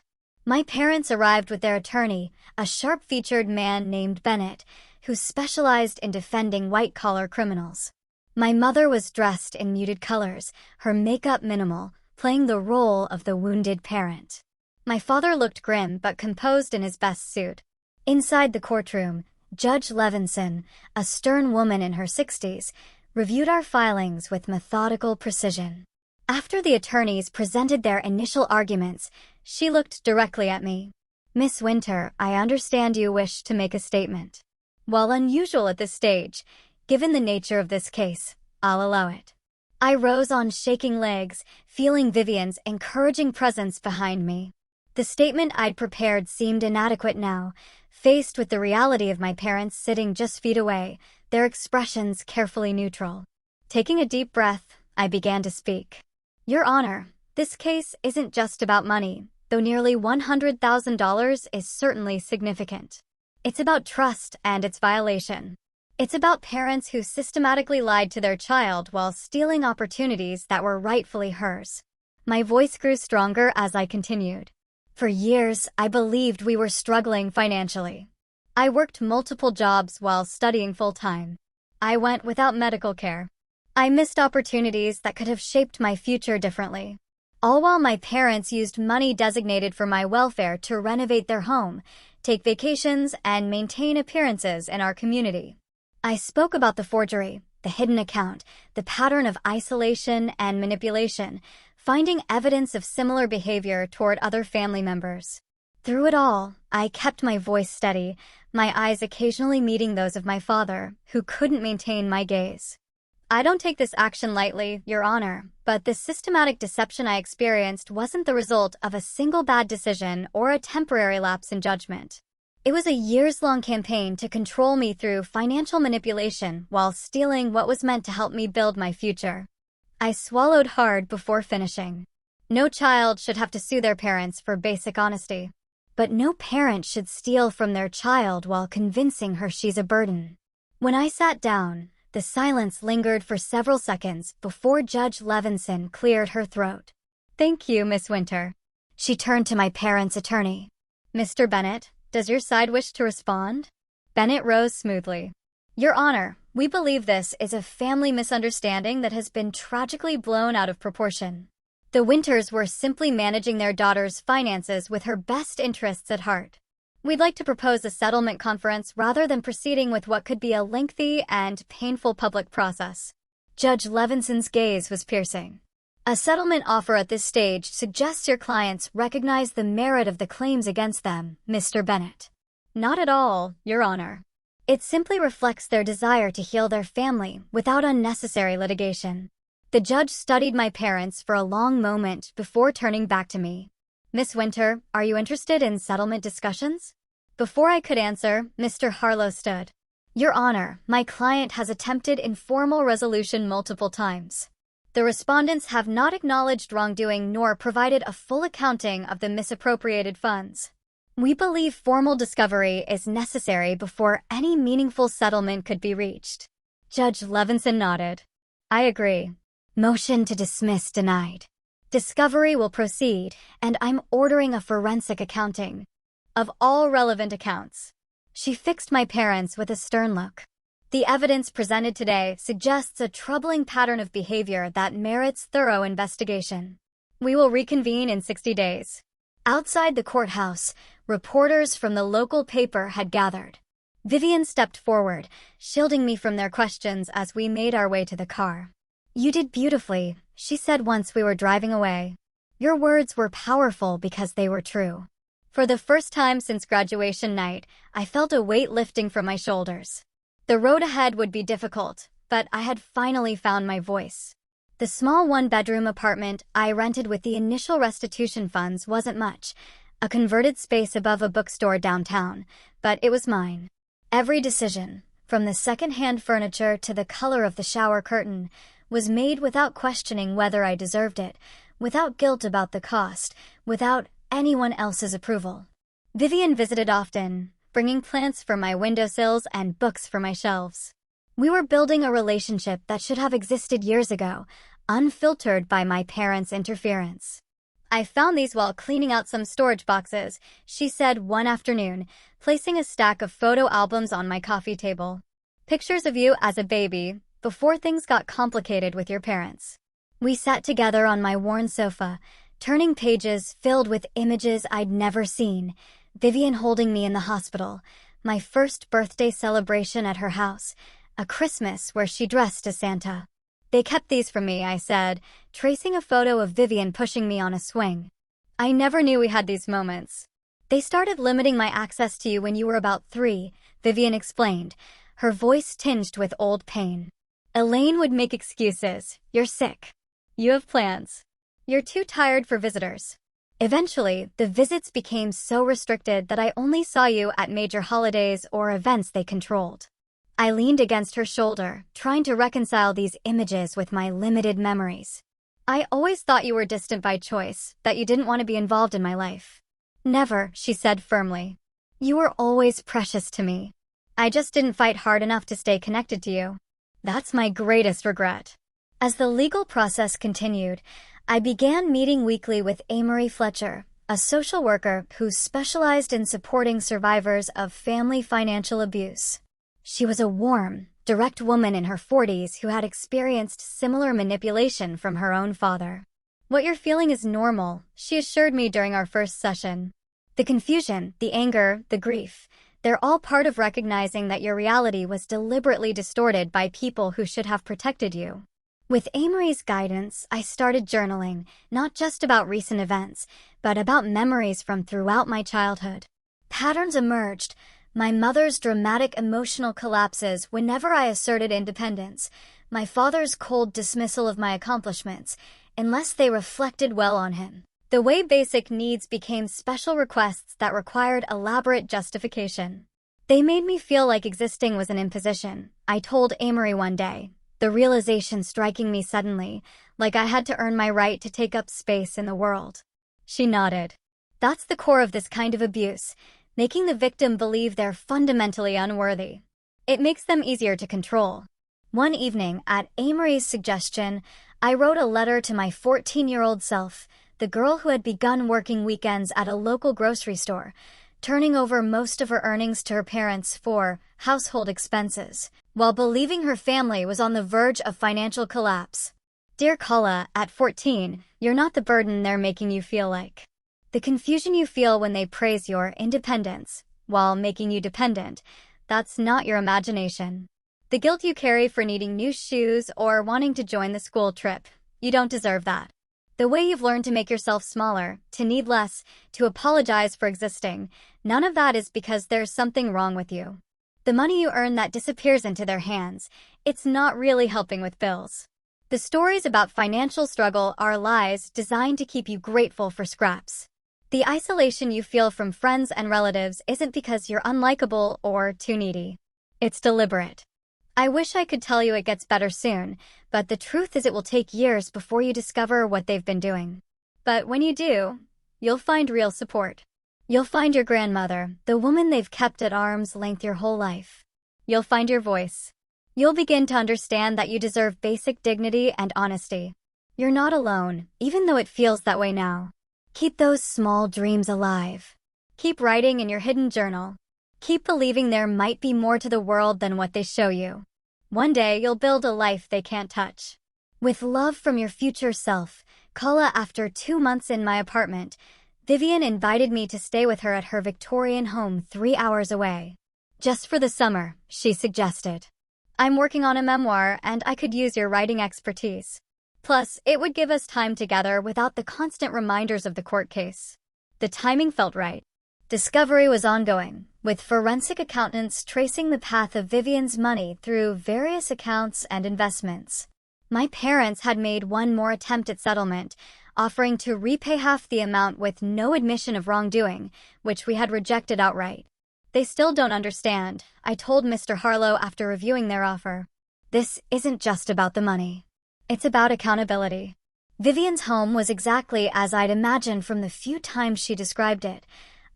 My parents arrived with their attorney, a sharp-featured man named Bennett, who specialized in defending white-collar criminals. My mother was dressed in muted colors, her makeup minimal, playing the role of the wounded parent. My father looked grim but composed in his best suit. Inside the courtroom, Judge Levinson, a stern woman in her 60s, reviewed our filings with methodical precision. After the attorneys presented their initial arguments, she looked directly at me. "Miss Winter, I understand you wish to make a statement. While unusual at this stage, given the nature of this case, I'll allow it." I rose on shaking legs, feeling Vivian's encouraging presence behind me. The statement I'd prepared seemed inadequate now, faced with the reality of my parents sitting just feet away, their expressions carefully neutral. Taking a deep breath, I began to speak. "Your Honor, this case isn't just about money, though nearly $100,000 is certainly significant. It's about trust and its violation. It's about parents who systematically lied to their child while stealing opportunities that were rightfully hers." My voice grew stronger as I continued. "For years, I believed we were struggling financially. I worked multiple jobs while studying full-time. I went without medical care. I missed opportunities that could have shaped my future differently. All while my parents used money designated for my welfare to renovate their home, take vacations, and maintain appearances in our community." I spoke about the forgery, the hidden account, the pattern of isolation and manipulation, finding evidence of similar behavior toward other family members. Through it all, I kept my voice steady, my eyes occasionally meeting those of my father, who couldn't maintain my gaze. "I don't take this action lightly, Your Honor, but the systematic deception I experienced wasn't the result of a single bad decision or a temporary lapse in judgment. It was a years-long campaign to control me through financial manipulation while stealing what was meant to help me build my future." I swallowed hard before finishing. No child should have to sue their parents for basic honesty. But no parent should steal from their child while convincing her she's a burden. When I sat down, the silence lingered for several seconds before Judge Levinson cleared her throat. "Thank you, Miss Winter." She turned to my parents' attorney. "Mr. Bennett, does your side wish to respond?" Bennett rose smoothly. "Your Honor, we believe this is a family misunderstanding that has been tragically blown out of proportion. The Winters were simply managing their daughter's finances with her best interests at heart. We'd like to propose a settlement conference rather than proceeding with what could be a lengthy and painful public process." Judge Levinson's gaze was piercing. "A settlement offer at this stage suggests your clients recognize the merit of the claims against them, Mr. Bennett." "Not at all, Your Honor. It simply reflects their desire to heal their family without unnecessary litigation." The judge studied my parents for a long moment before turning back to me. "Miss Winter, are you interested in settlement discussions?" Before I could answer, Mr. Harlow stood. "Your Honor, my client has attempted informal resolution multiple times. The respondents have not acknowledged wrongdoing nor provided a full accounting of the misappropriated funds. We believe formal discovery is necessary before any meaningful settlement could be reached." Judge Levinson nodded. I agree. Motion to dismiss denied. Discovery will proceed, and I'm ordering a forensic accounting of all relevant accounts. She fixed my parents with a stern look. The evidence presented today suggests a troubling pattern of behavior that merits thorough investigation. We will reconvene in 60 days. Outside the courthouse, reporters from the local paper had gathered. Vivian stepped forward, shielding me from their questions as we made our way to the car. You did beautifully, she said once we were driving away. Your words were powerful because they were true. For the first time since graduation night, I felt a weight lifting from my shoulders. The road ahead would be difficult, but I had finally found my voice. The small one-bedroom apartment I rented with the initial restitution funds wasn't much, a converted space above a bookstore downtown, but it was mine. Every decision, from the second-hand furniture to the color of the shower curtain, was made without questioning whether I deserved it, without guilt about the cost, without anyone else's approval. Vivian visited often, bringing plants for my windowsills and books for my shelves. We were building a relationship that should have existed years ago, unfiltered by my parents' interference. I found these while cleaning out some storage boxes, she said one afternoon, placing a stack of photo albums on my coffee table. Pictures of you as a baby, before things got complicated with your parents. We sat together on my worn sofa, turning pages filled with images I'd never seen, Vivian holding me in the hospital, my first birthday celebration at her house, a Christmas where she dressed as Santa. They kept these from me, I said, tracing a photo of Vivian pushing me on a swing. I never knew we had these moments. They started limiting my access to you when you were about 3, Vivian explained, her voice tinged with old pain. Elaine would make excuses. You're sick. You have plans. You're too tired for visitors. Eventually, the visits became so restricted that I only saw you at major holidays or events they controlled. I leaned against her shoulder, trying to reconcile these images with my limited memories. I always thought you were distant by choice, that you didn't want to be involved in my life. Never, she said firmly. You were always precious to me. I just didn't fight hard enough to stay connected to you. That's my greatest regret. As the legal process continued, I began meeting weekly with Amory Fletcher, a social worker who specialized in supporting survivors of family financial abuse. She was a warm, direct woman in her 40s who had experienced similar manipulation from her own father. What you're feeling is normal, she assured me during our first session. The confusion, the anger, the grief, they're all part of recognizing that your reality was deliberately distorted by people who should have protected you. With Amory's guidance, I started journaling, not just about recent events, but about memories from throughout my childhood. Patterns emerged, my mother's dramatic emotional collapses whenever I asserted independence, my father's cold dismissal of my accomplishments, unless they reflected well on him. The way basic needs became special requests that required elaborate justification. They made me feel like existing was an imposition, I told Amory one day, the realization striking me suddenly, like I had to earn my right to take up space in the world. She nodded. That's the core of this kind of abuse, making the victim believe they're fundamentally unworthy. It makes them easier to control. One evening, at Amory's suggestion, I wrote a letter to my 14-year-old self, the girl who had begun working weekends at a local grocery store, turning over most of her earnings to her parents for household expenses, while believing her family was on the verge of financial collapse. Dear Kala, at 14, you're not the burden they're making you feel like. The confusion you feel when they praise your independence, while making you dependent, that's not your imagination. The guilt you carry for needing new shoes or wanting to join the school trip, you don't deserve that. The way you've learned to make yourself smaller, to need less, to apologize for existing, none of that is because there's something wrong with you. The money you earn that disappears into their hands, it's not really helping with bills. The stories about financial struggle are lies designed to keep you grateful for scraps. The isolation you feel from friends and relatives isn't because you're unlikable or too needy. It's deliberate. I wish I could tell you it gets better soon, but the truth is it will take years before you discover what they've been doing. But when you do, you'll find real support. You'll find your grandmother, the woman they've kept at arm's length your whole life. You'll find your voice. You'll begin to understand that you deserve basic dignity and honesty. You're not alone, even though it feels that way now. Keep those small dreams alive. Keep writing in your hidden journal. Keep believing there might be more to the world than what they show you. One day, you'll build a life they can't touch. With love from your future self, Kala. After 2 months in my apartment, Vivian invited me to stay with her at her Victorian home 3 hours away. Just for the summer, she suggested. I'm working on a memoir and I could use your writing expertise. Plus, it would give us time together without the constant reminders of the court case. The timing felt right. Discovery was ongoing, with forensic accountants tracing the path of Vivian's money through various accounts and investments. My parents had made one more attempt at settlement, offering to repay half the amount with no admission of wrongdoing, which we had rejected outright. They still don't understand, I told Mr. Harlow after reviewing their offer. This isn't just about the money. It's about accountability. Vivian's home was exactly as I'd imagined from the few times she described it.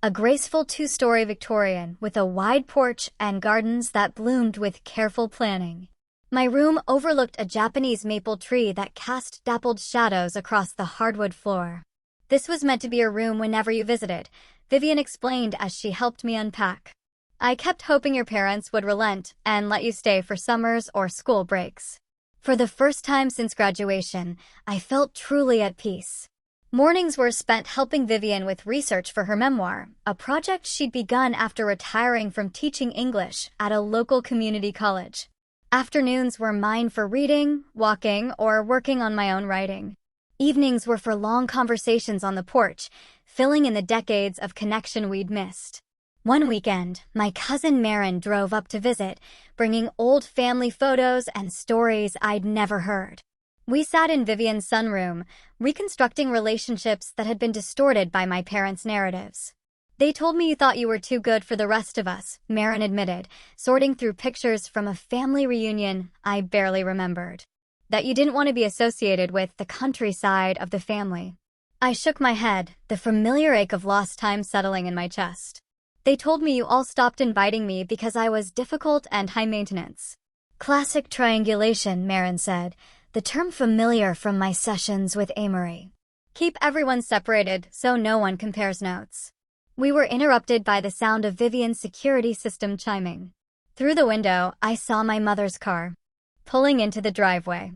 A graceful 2-story Victorian with a wide porch and gardens that bloomed with careful planning. My room overlooked a Japanese maple tree that cast dappled shadows across the hardwood floor. This was meant to be your room whenever you visited, Vivian explained as she helped me unpack. I kept hoping your parents would relent and let you stay for summers or school breaks. For the first time since graduation, I felt truly at peace. Mornings were spent helping Vivian with research for her memoir, a project she'd begun after retiring from teaching English at a local community college. Afternoons were mine for reading, walking, or working on my own writing. Evenings were for long conversations on the porch, filling in the decades of connection we'd missed. One weekend, my cousin Marin drove up to visit, bringing old family photos and stories I'd never heard. We sat in Vivian's sunroom, reconstructing relationships that had been distorted by my parents' narratives. They told me you thought you were too good for the rest of us, Marin admitted, sorting through pictures from a family reunion I barely remembered. That you didn't want to be associated with the countryside of the family. I shook my head, the familiar ache of lost time settling in my chest. They told me you all stopped inviting me because I was difficult and high maintenance. Classic triangulation, Marin said, the term familiar from my sessions with Amory. Keep everyone separated so no one compares notes. We were interrupted by the sound of Vivian's security system chiming. Through the window, I saw my mother's car, pulling into the driveway.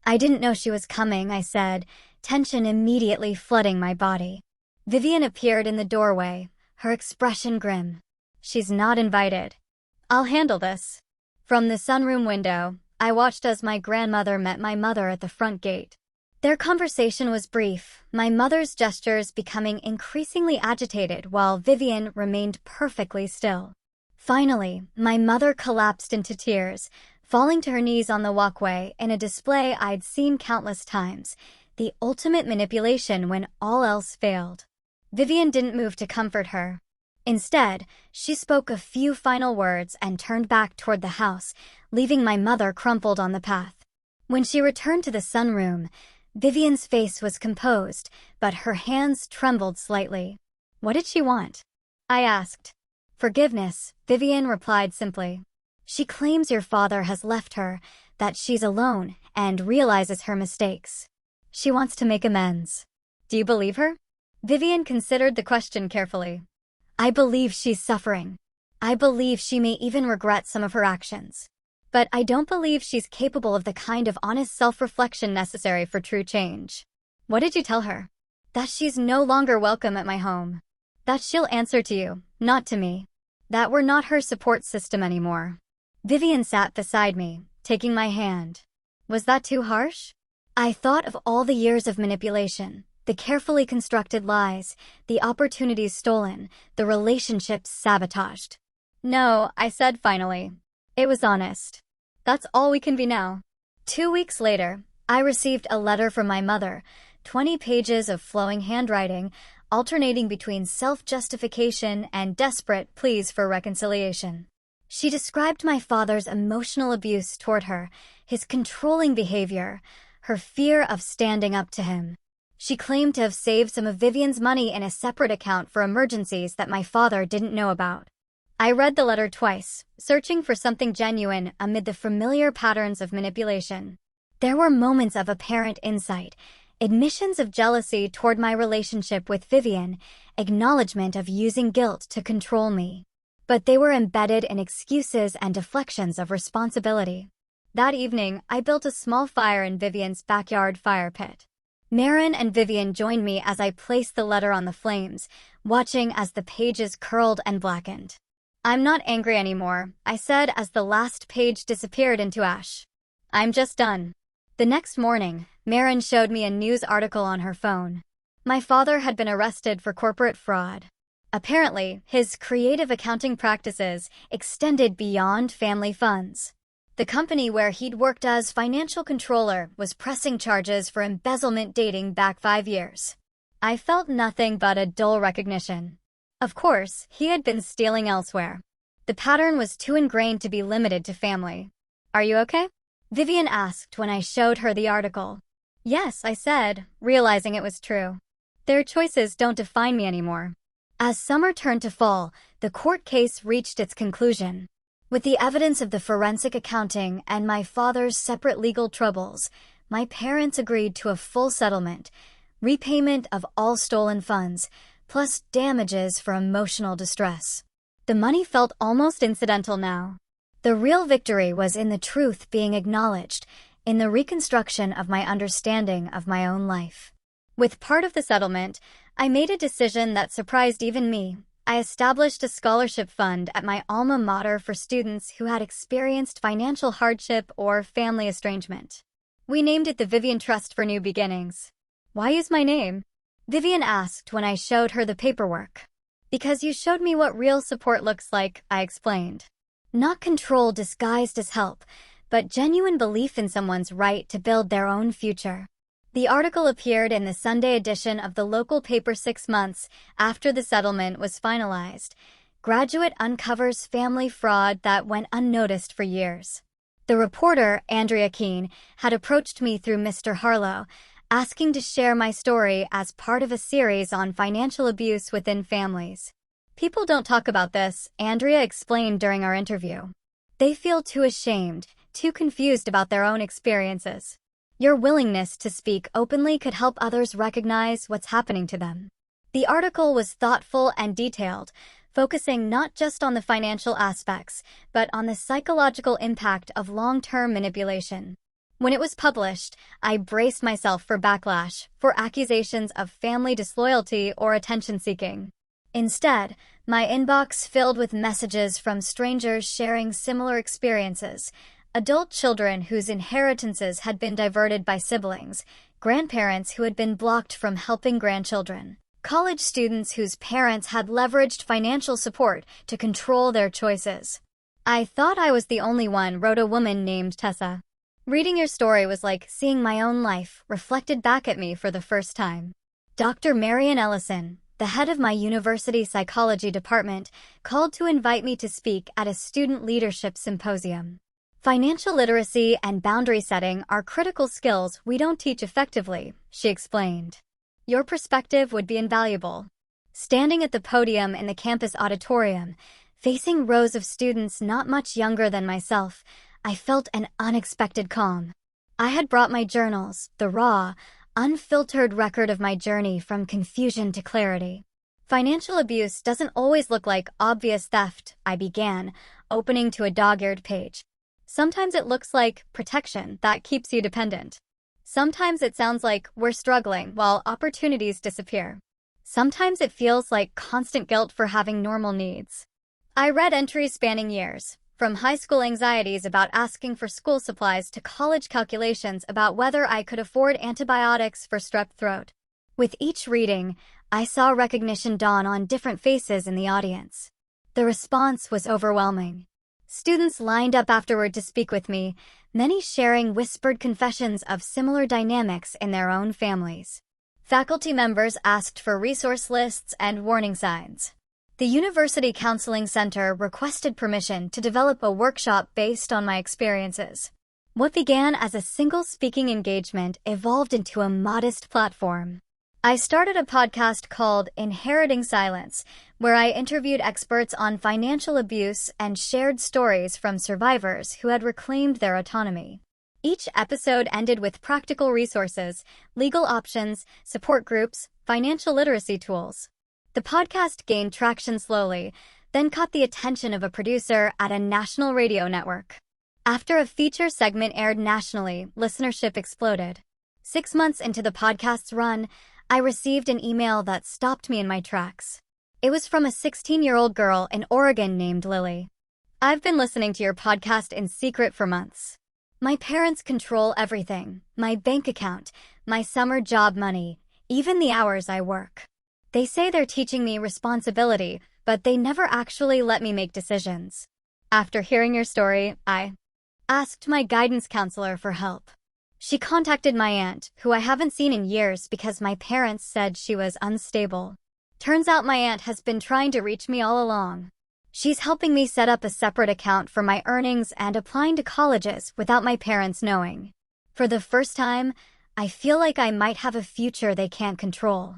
I didn't know she was coming, I said, tension immediately flooding my body. Vivian appeared in the doorway, her expression grim. She's not invited. I'll handle this. From the sunroom window, I watched as my grandmother met my mother at the front gate. Their conversation was brief, my mother's gestures becoming increasingly agitated while Vivian remained perfectly still. Finally, my mother collapsed into tears, falling to her knees on the walkway in a display I'd seen countless times, the ultimate manipulation when all else failed. Vivian didn't move to comfort her. Instead, she spoke a few final words and turned back toward the house, leaving my mother crumpled on the path. When she returned to the sunroom, Vivian's face was composed, but her hands trembled slightly. What did she want? I asked. Forgiveness, Vivian replied simply. She claims your father has left her, that she's alone, and realizes her mistakes. She wants to make amends. Do you believe her? Vivian considered the question carefully. I believe she's suffering. I believe she may even regret some of her actions. But I don't believe she's capable of the kind of honest self-reflection necessary for true change. What did you tell her? That she's no longer welcome at my home. That she'll answer to you, not to me. That we're not her support system anymore. Vivian sat beside me, taking my hand. Was that too harsh? I thought of all the years of manipulation, the carefully constructed lies, the opportunities stolen, the relationships sabotaged. No, I said finally. It was honest. That's all we can be now. 2 weeks later, I received a letter from my mother, 20 pages of flowing handwriting, alternating between self-justification and desperate pleas for reconciliation. She described my father's emotional abuse toward her, his controlling behavior, her fear of standing up to him. She claimed to have saved some of Vivian's money in a separate account for emergencies that my father didn't know about. I read the letter twice, searching for something genuine amid the familiar patterns of manipulation. There were moments of apparent insight, admissions of jealousy toward my relationship with Vivian, acknowledgement of using guilt to control me. But they were embedded in excuses and deflections of responsibility. That evening, I built a small fire in Vivian's backyard fire pit. Marin and Vivian joined me as I placed the letter on the flames, watching as the pages curled and blackened. "I'm not angry anymore," I said as the last page disappeared into ash. "I'm just done." The next morning, Marin showed me a news article on her phone. My father had been arrested for corporate fraud. Apparently, his creative accounting practices extended beyond family funds. The company where he'd worked as financial controller was pressing charges for embezzlement dating back 5 years. I felt nothing but a dull recognition. Of course, he had been stealing elsewhere. The pattern was too ingrained to be limited to family. "Are you okay?" Vivian asked when I showed her the article. "Yes," I said, realizing it was true. Their choices don't define me anymore. As summer turned to fall, the court case reached its conclusion. With the evidence of the forensic accounting and my father's separate legal troubles, my parents agreed to a full settlement, repayment of all stolen funds, plus damages for emotional distress. The money felt almost incidental now. The real victory was in the truth being acknowledged, in the reconstruction of my understanding of my own life. With part of the settlement, I made a decision that surprised even me. I established a scholarship fund at my alma mater for students who had experienced financial hardship or family estrangement. We named it the Vivian Trust for New Beginnings. "Why use my name?" Vivian asked when I showed her the paperwork. "Because you showed me what real support looks like," I explained. Not control disguised as help, but genuine belief in someone's right to build their own future. The article appeared in the Sunday edition of the local paper 6 months after the settlement was finalized. Graduate uncovers family fraud that went unnoticed for years. The reporter, Andrea Keene, had approached me through Mr. Harlow, asking to share my story as part of a series on financial abuse within families. "People don't talk about this," Andrea explained during our interview. "They feel too ashamed, too confused about their own experiences. Your willingness to speak openly could help others recognize what's happening to them." The article was thoughtful and detailed, focusing not just on the financial aspects, but on the psychological impact of long-term manipulation. When it was published, I braced myself for backlash, for accusations of family disloyalty or attention-seeking. Instead, my inbox filled with messages from strangers sharing similar experiences, adult children whose inheritances had been diverted by siblings, grandparents who had been blocked from helping grandchildren, college students whose parents had leveraged financial support to control their choices. "I thought I was the only one," wrote a woman named Tessa. "Reading your story was like seeing my own life reflected back at me for the first time." Dr. Marian Ellison, the head of my university psychology department, called to invite me to speak at a student leadership symposium. "Financial literacy and boundary setting are critical skills we don't teach effectively," she explained. "Your perspective would be invaluable." Standing at the podium in the campus auditorium, facing rows of students not much younger than myself, I felt an unexpected calm. I had brought my journals, the raw, unfiltered record of my journey from confusion to clarity. "Financial abuse doesn't always look like obvious theft," I began, opening to a dog-eared page. "Sometimes it looks like protection that keeps you dependent. Sometimes it sounds like we're struggling while opportunities disappear. Sometimes it feels like constant guilt for having normal needs." I read entries spanning years, from high school anxieties about asking for school supplies to college calculations about whether I could afford antibiotics for strep throat. With each reading, I saw recognition dawn on different faces in the audience. The response was overwhelming. Students lined up afterward to speak with me, many sharing whispered confessions of similar dynamics in their own families. Faculty members asked for resource lists and warning signs. The University Counseling Center requested permission to develop a workshop based on my experiences. What began as a single speaking engagement evolved into a modest platform. I started a podcast called Inheriting Silence, where I interviewed experts on financial abuse and shared stories from survivors who had reclaimed their autonomy. Each episode ended with practical resources, legal options, support groups, financial literacy tools. The podcast gained traction slowly, then caught the attention of a producer at a national radio network. After a feature segment aired nationally, listenership exploded. 6 months into the podcast's run, I received an email that stopped me in my tracks. It was from a 16-year-old girl in Oregon named Lily. "I've been listening to your podcast in secret for months. My parents control everything, my bank account, my summer job money, even the hours I work. They say they're teaching me responsibility, but they never actually let me make decisions. After hearing your story, I asked my guidance counselor for help. She contacted my aunt, who I haven't seen in years because my parents said she was unstable. Turns out my aunt has been trying to reach me all along. She's helping me set up a separate account for my earnings and applying to colleges without my parents knowing. For the first time, I feel like I might have a future they can't control.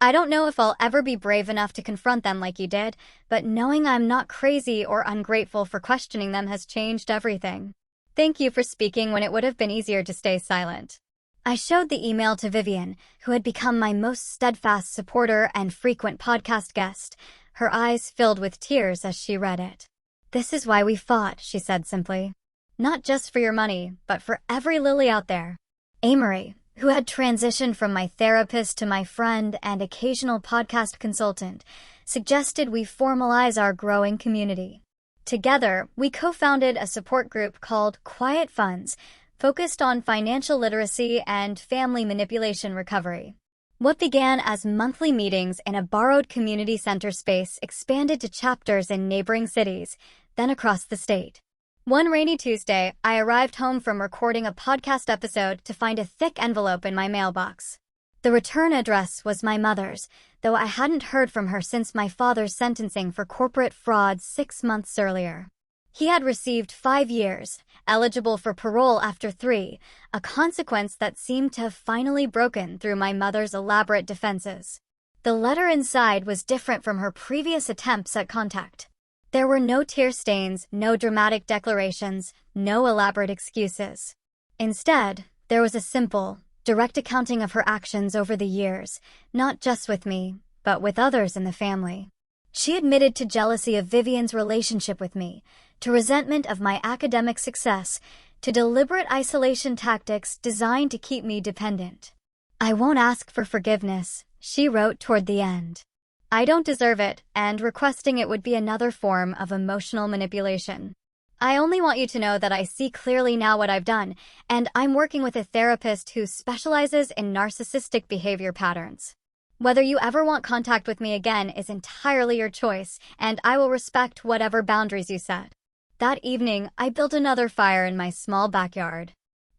I don't know if I'll ever be brave enough to confront them like you did, but knowing I'm not crazy or ungrateful for questioning them has changed everything. Thank you for speaking when it would have been easier to stay silent." I showed the email to Vivian, who had become my most steadfast supporter and frequent podcast guest. Her eyes filled with tears as she read it. "This is why we fought," she said simply. "Not just for your money, but for every Lily out there." Amory, who had transitioned from my therapist to my friend and occasional podcast consultant, suggested we formalize our growing community. Together, we co-founded a support group called Quiet Funds, focused on financial literacy and family manipulation recovery. What began as monthly meetings in a borrowed community center space expanded to chapters in neighboring cities, then across the state. One rainy Tuesday, I arrived home from recording a podcast episode to find a thick envelope in my mailbox. The return address was my mother's, though I hadn't heard from her since my father's sentencing for corporate fraud 6 months earlier. He had received 5 years, eligible for parole after 3, a consequence that seemed to have finally broken through my mother's elaborate defenses. The letter inside was different from her previous attempts at contact. There were no tear stains, no dramatic declarations, no elaborate excuses. Instead, there was a simple, direct accounting of her actions over the years, not just with me, but with others in the family. She admitted to jealousy of Vivian's relationship with me, to resentment of my academic success, to deliberate isolation tactics designed to keep me dependent. "I won't ask for forgiveness," she wrote toward the end. "I don't deserve it, and requesting it would be another form of emotional manipulation. I only want you to know that I see clearly now what I've done, and I'm working with a therapist who specializes in narcissistic behavior patterns. Whether you ever want contact with me again is entirely your choice, and I will respect whatever boundaries you set." That evening, I built another fire in my small backyard.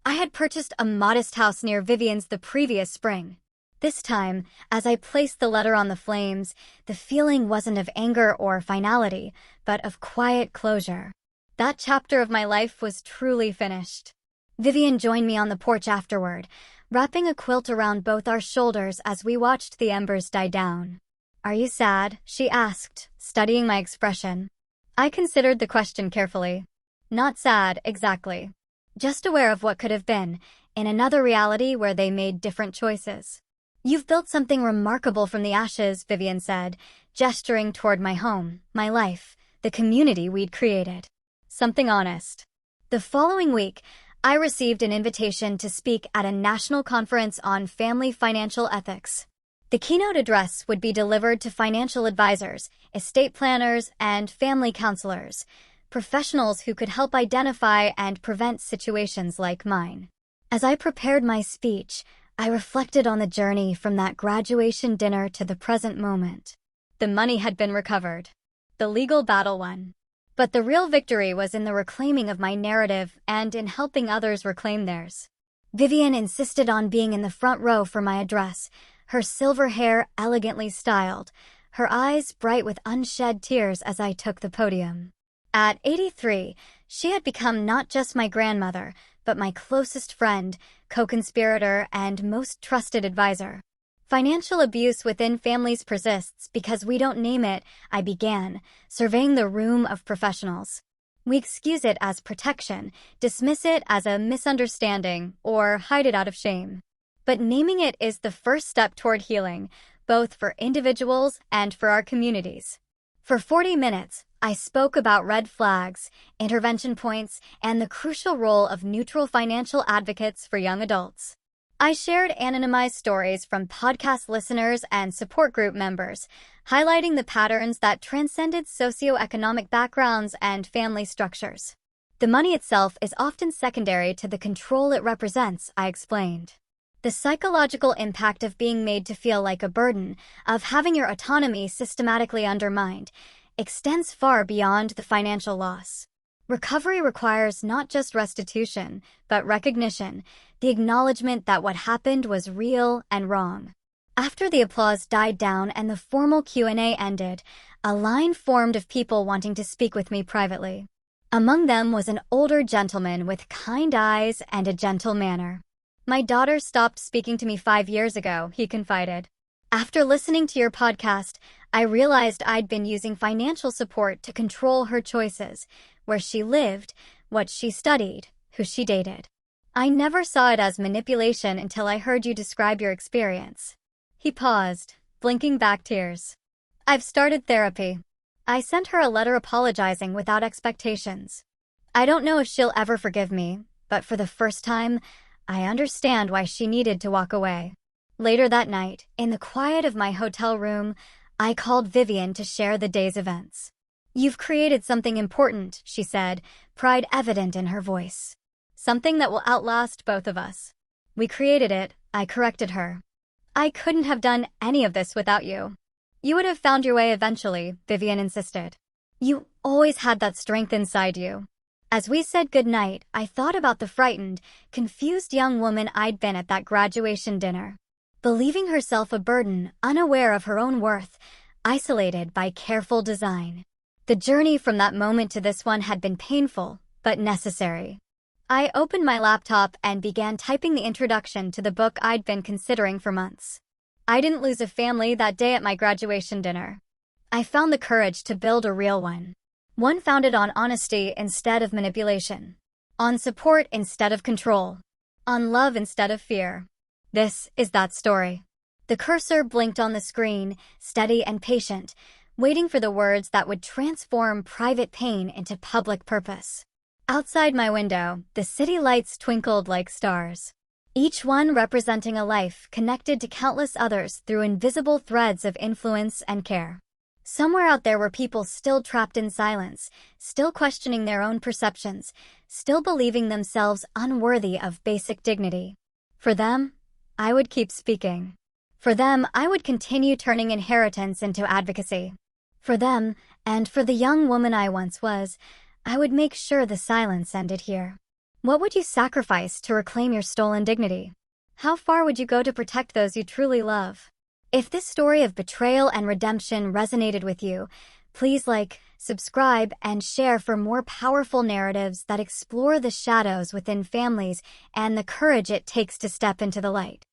I had purchased a modest house near Vivian's the previous spring. This time, as I placed the letter on the flames, the feeling wasn't of anger or finality, but of quiet closure. That chapter of my life was truly finished. Vivian joined me on the porch afterward, wrapping a quilt around both our shoulders as we watched the embers die down. "Are you sad?" she asked, studying my expression. I considered the question carefully. "Not sad, exactly. Just aware of what could have been, in another reality where they made different choices." "You've built something remarkable from the ashes," Vivian said, gesturing toward my home, my life, the community we'd created. Something honest. The following week, I received an invitation to speak at a national conference on family financial ethics. The keynote address would be delivered to financial advisors, estate planners, and family counselors, professionals who could help identify and prevent situations like mine. As I prepared my speech, I reflected on the journey from that graduation dinner to the present moment. The money had been recovered. The legal battle won. But the real victory was in the reclaiming of my narrative and in helping others reclaim theirs. Vivian insisted on being in the front row for my address, her silver hair elegantly styled, her eyes bright with unshed tears as I took the podium. At 83, she had become not just my grandmother, but my closest friend, co-conspirator, and most trusted advisor. Financial abuse within families persists because we don't name it, I began, surveying the room of professionals. We excuse it as protection, dismiss it as a misunderstanding, or hide it out of shame. But naming it is the first step toward healing, both for individuals and for our communities. For 40 minutes, I spoke about red flags, intervention points, and the crucial role of neutral financial advocates for young adults. I shared anonymized stories from podcast listeners and support group members, highlighting the patterns that transcended socioeconomic backgrounds and family structures. The money itself is often secondary to the control it represents, I explained. The psychological impact of being made to feel like a burden, of having your autonomy systematically undermined, extends far beyond the financial loss. Recovery requires not just restitution, but recognition, the acknowledgement that what happened was real and wrong. After the applause died down and the formal Q&A ended, a line formed of people wanting to speak with me privately. Among them was an older gentleman with kind eyes and a gentle manner. My daughter stopped speaking to me 5 years ago, he confided. After listening to your podcast, I realized I'd been using financial support to control her choices, where she lived, what she studied, who she dated. I never saw it as manipulation until I heard you describe your experience. He paused, blinking back tears. I've started therapy. I sent her a letter apologizing without expectations. I don't know if she'll ever forgive me, but for the first time, I understand why she needed to walk away. Later that night, in the quiet of my hotel room, I called Vivian to share the day's events. You've created something important, she said, pride evident in her voice. Something that will outlast both of us. We created it, I corrected her. I couldn't have done any of this without you. You would have found your way eventually, Vivian insisted. You always had that strength inside you. As we said goodnight, I thought about the frightened, confused young woman I'd been at that graduation dinner. Believing herself a burden, unaware of her own worth, isolated by careful design. The journey from that moment to this one had been painful, but necessary. I opened my laptop and began typing the introduction to the book I'd been considering for months. I didn't lose a family that day at my graduation dinner. I found the courage to build a real one. One founded on honesty instead of manipulation. On support instead of control. On love instead of fear. This is that story. The cursor blinked on the screen, steady and patient, waiting for the words that would transform private pain into public purpose. Outside my window, the city lights twinkled like stars. Each one representing a life connected to countless others through invisible threads of influence and care. Somewhere out there were people still trapped in silence, still questioning their own perceptions, still believing themselves unworthy of basic dignity. For them, I would keep speaking. For them, I would continue turning inheritance into advocacy. For them, and for the young woman I once was, I would make sure the silence ended here. What would you sacrifice to reclaim your stolen dignity? How far would you go to protect those you truly love? If this story of betrayal and redemption resonated with you, please like, subscribe, and share for more powerful narratives that explore the shadows within families and the courage it takes to step into the light.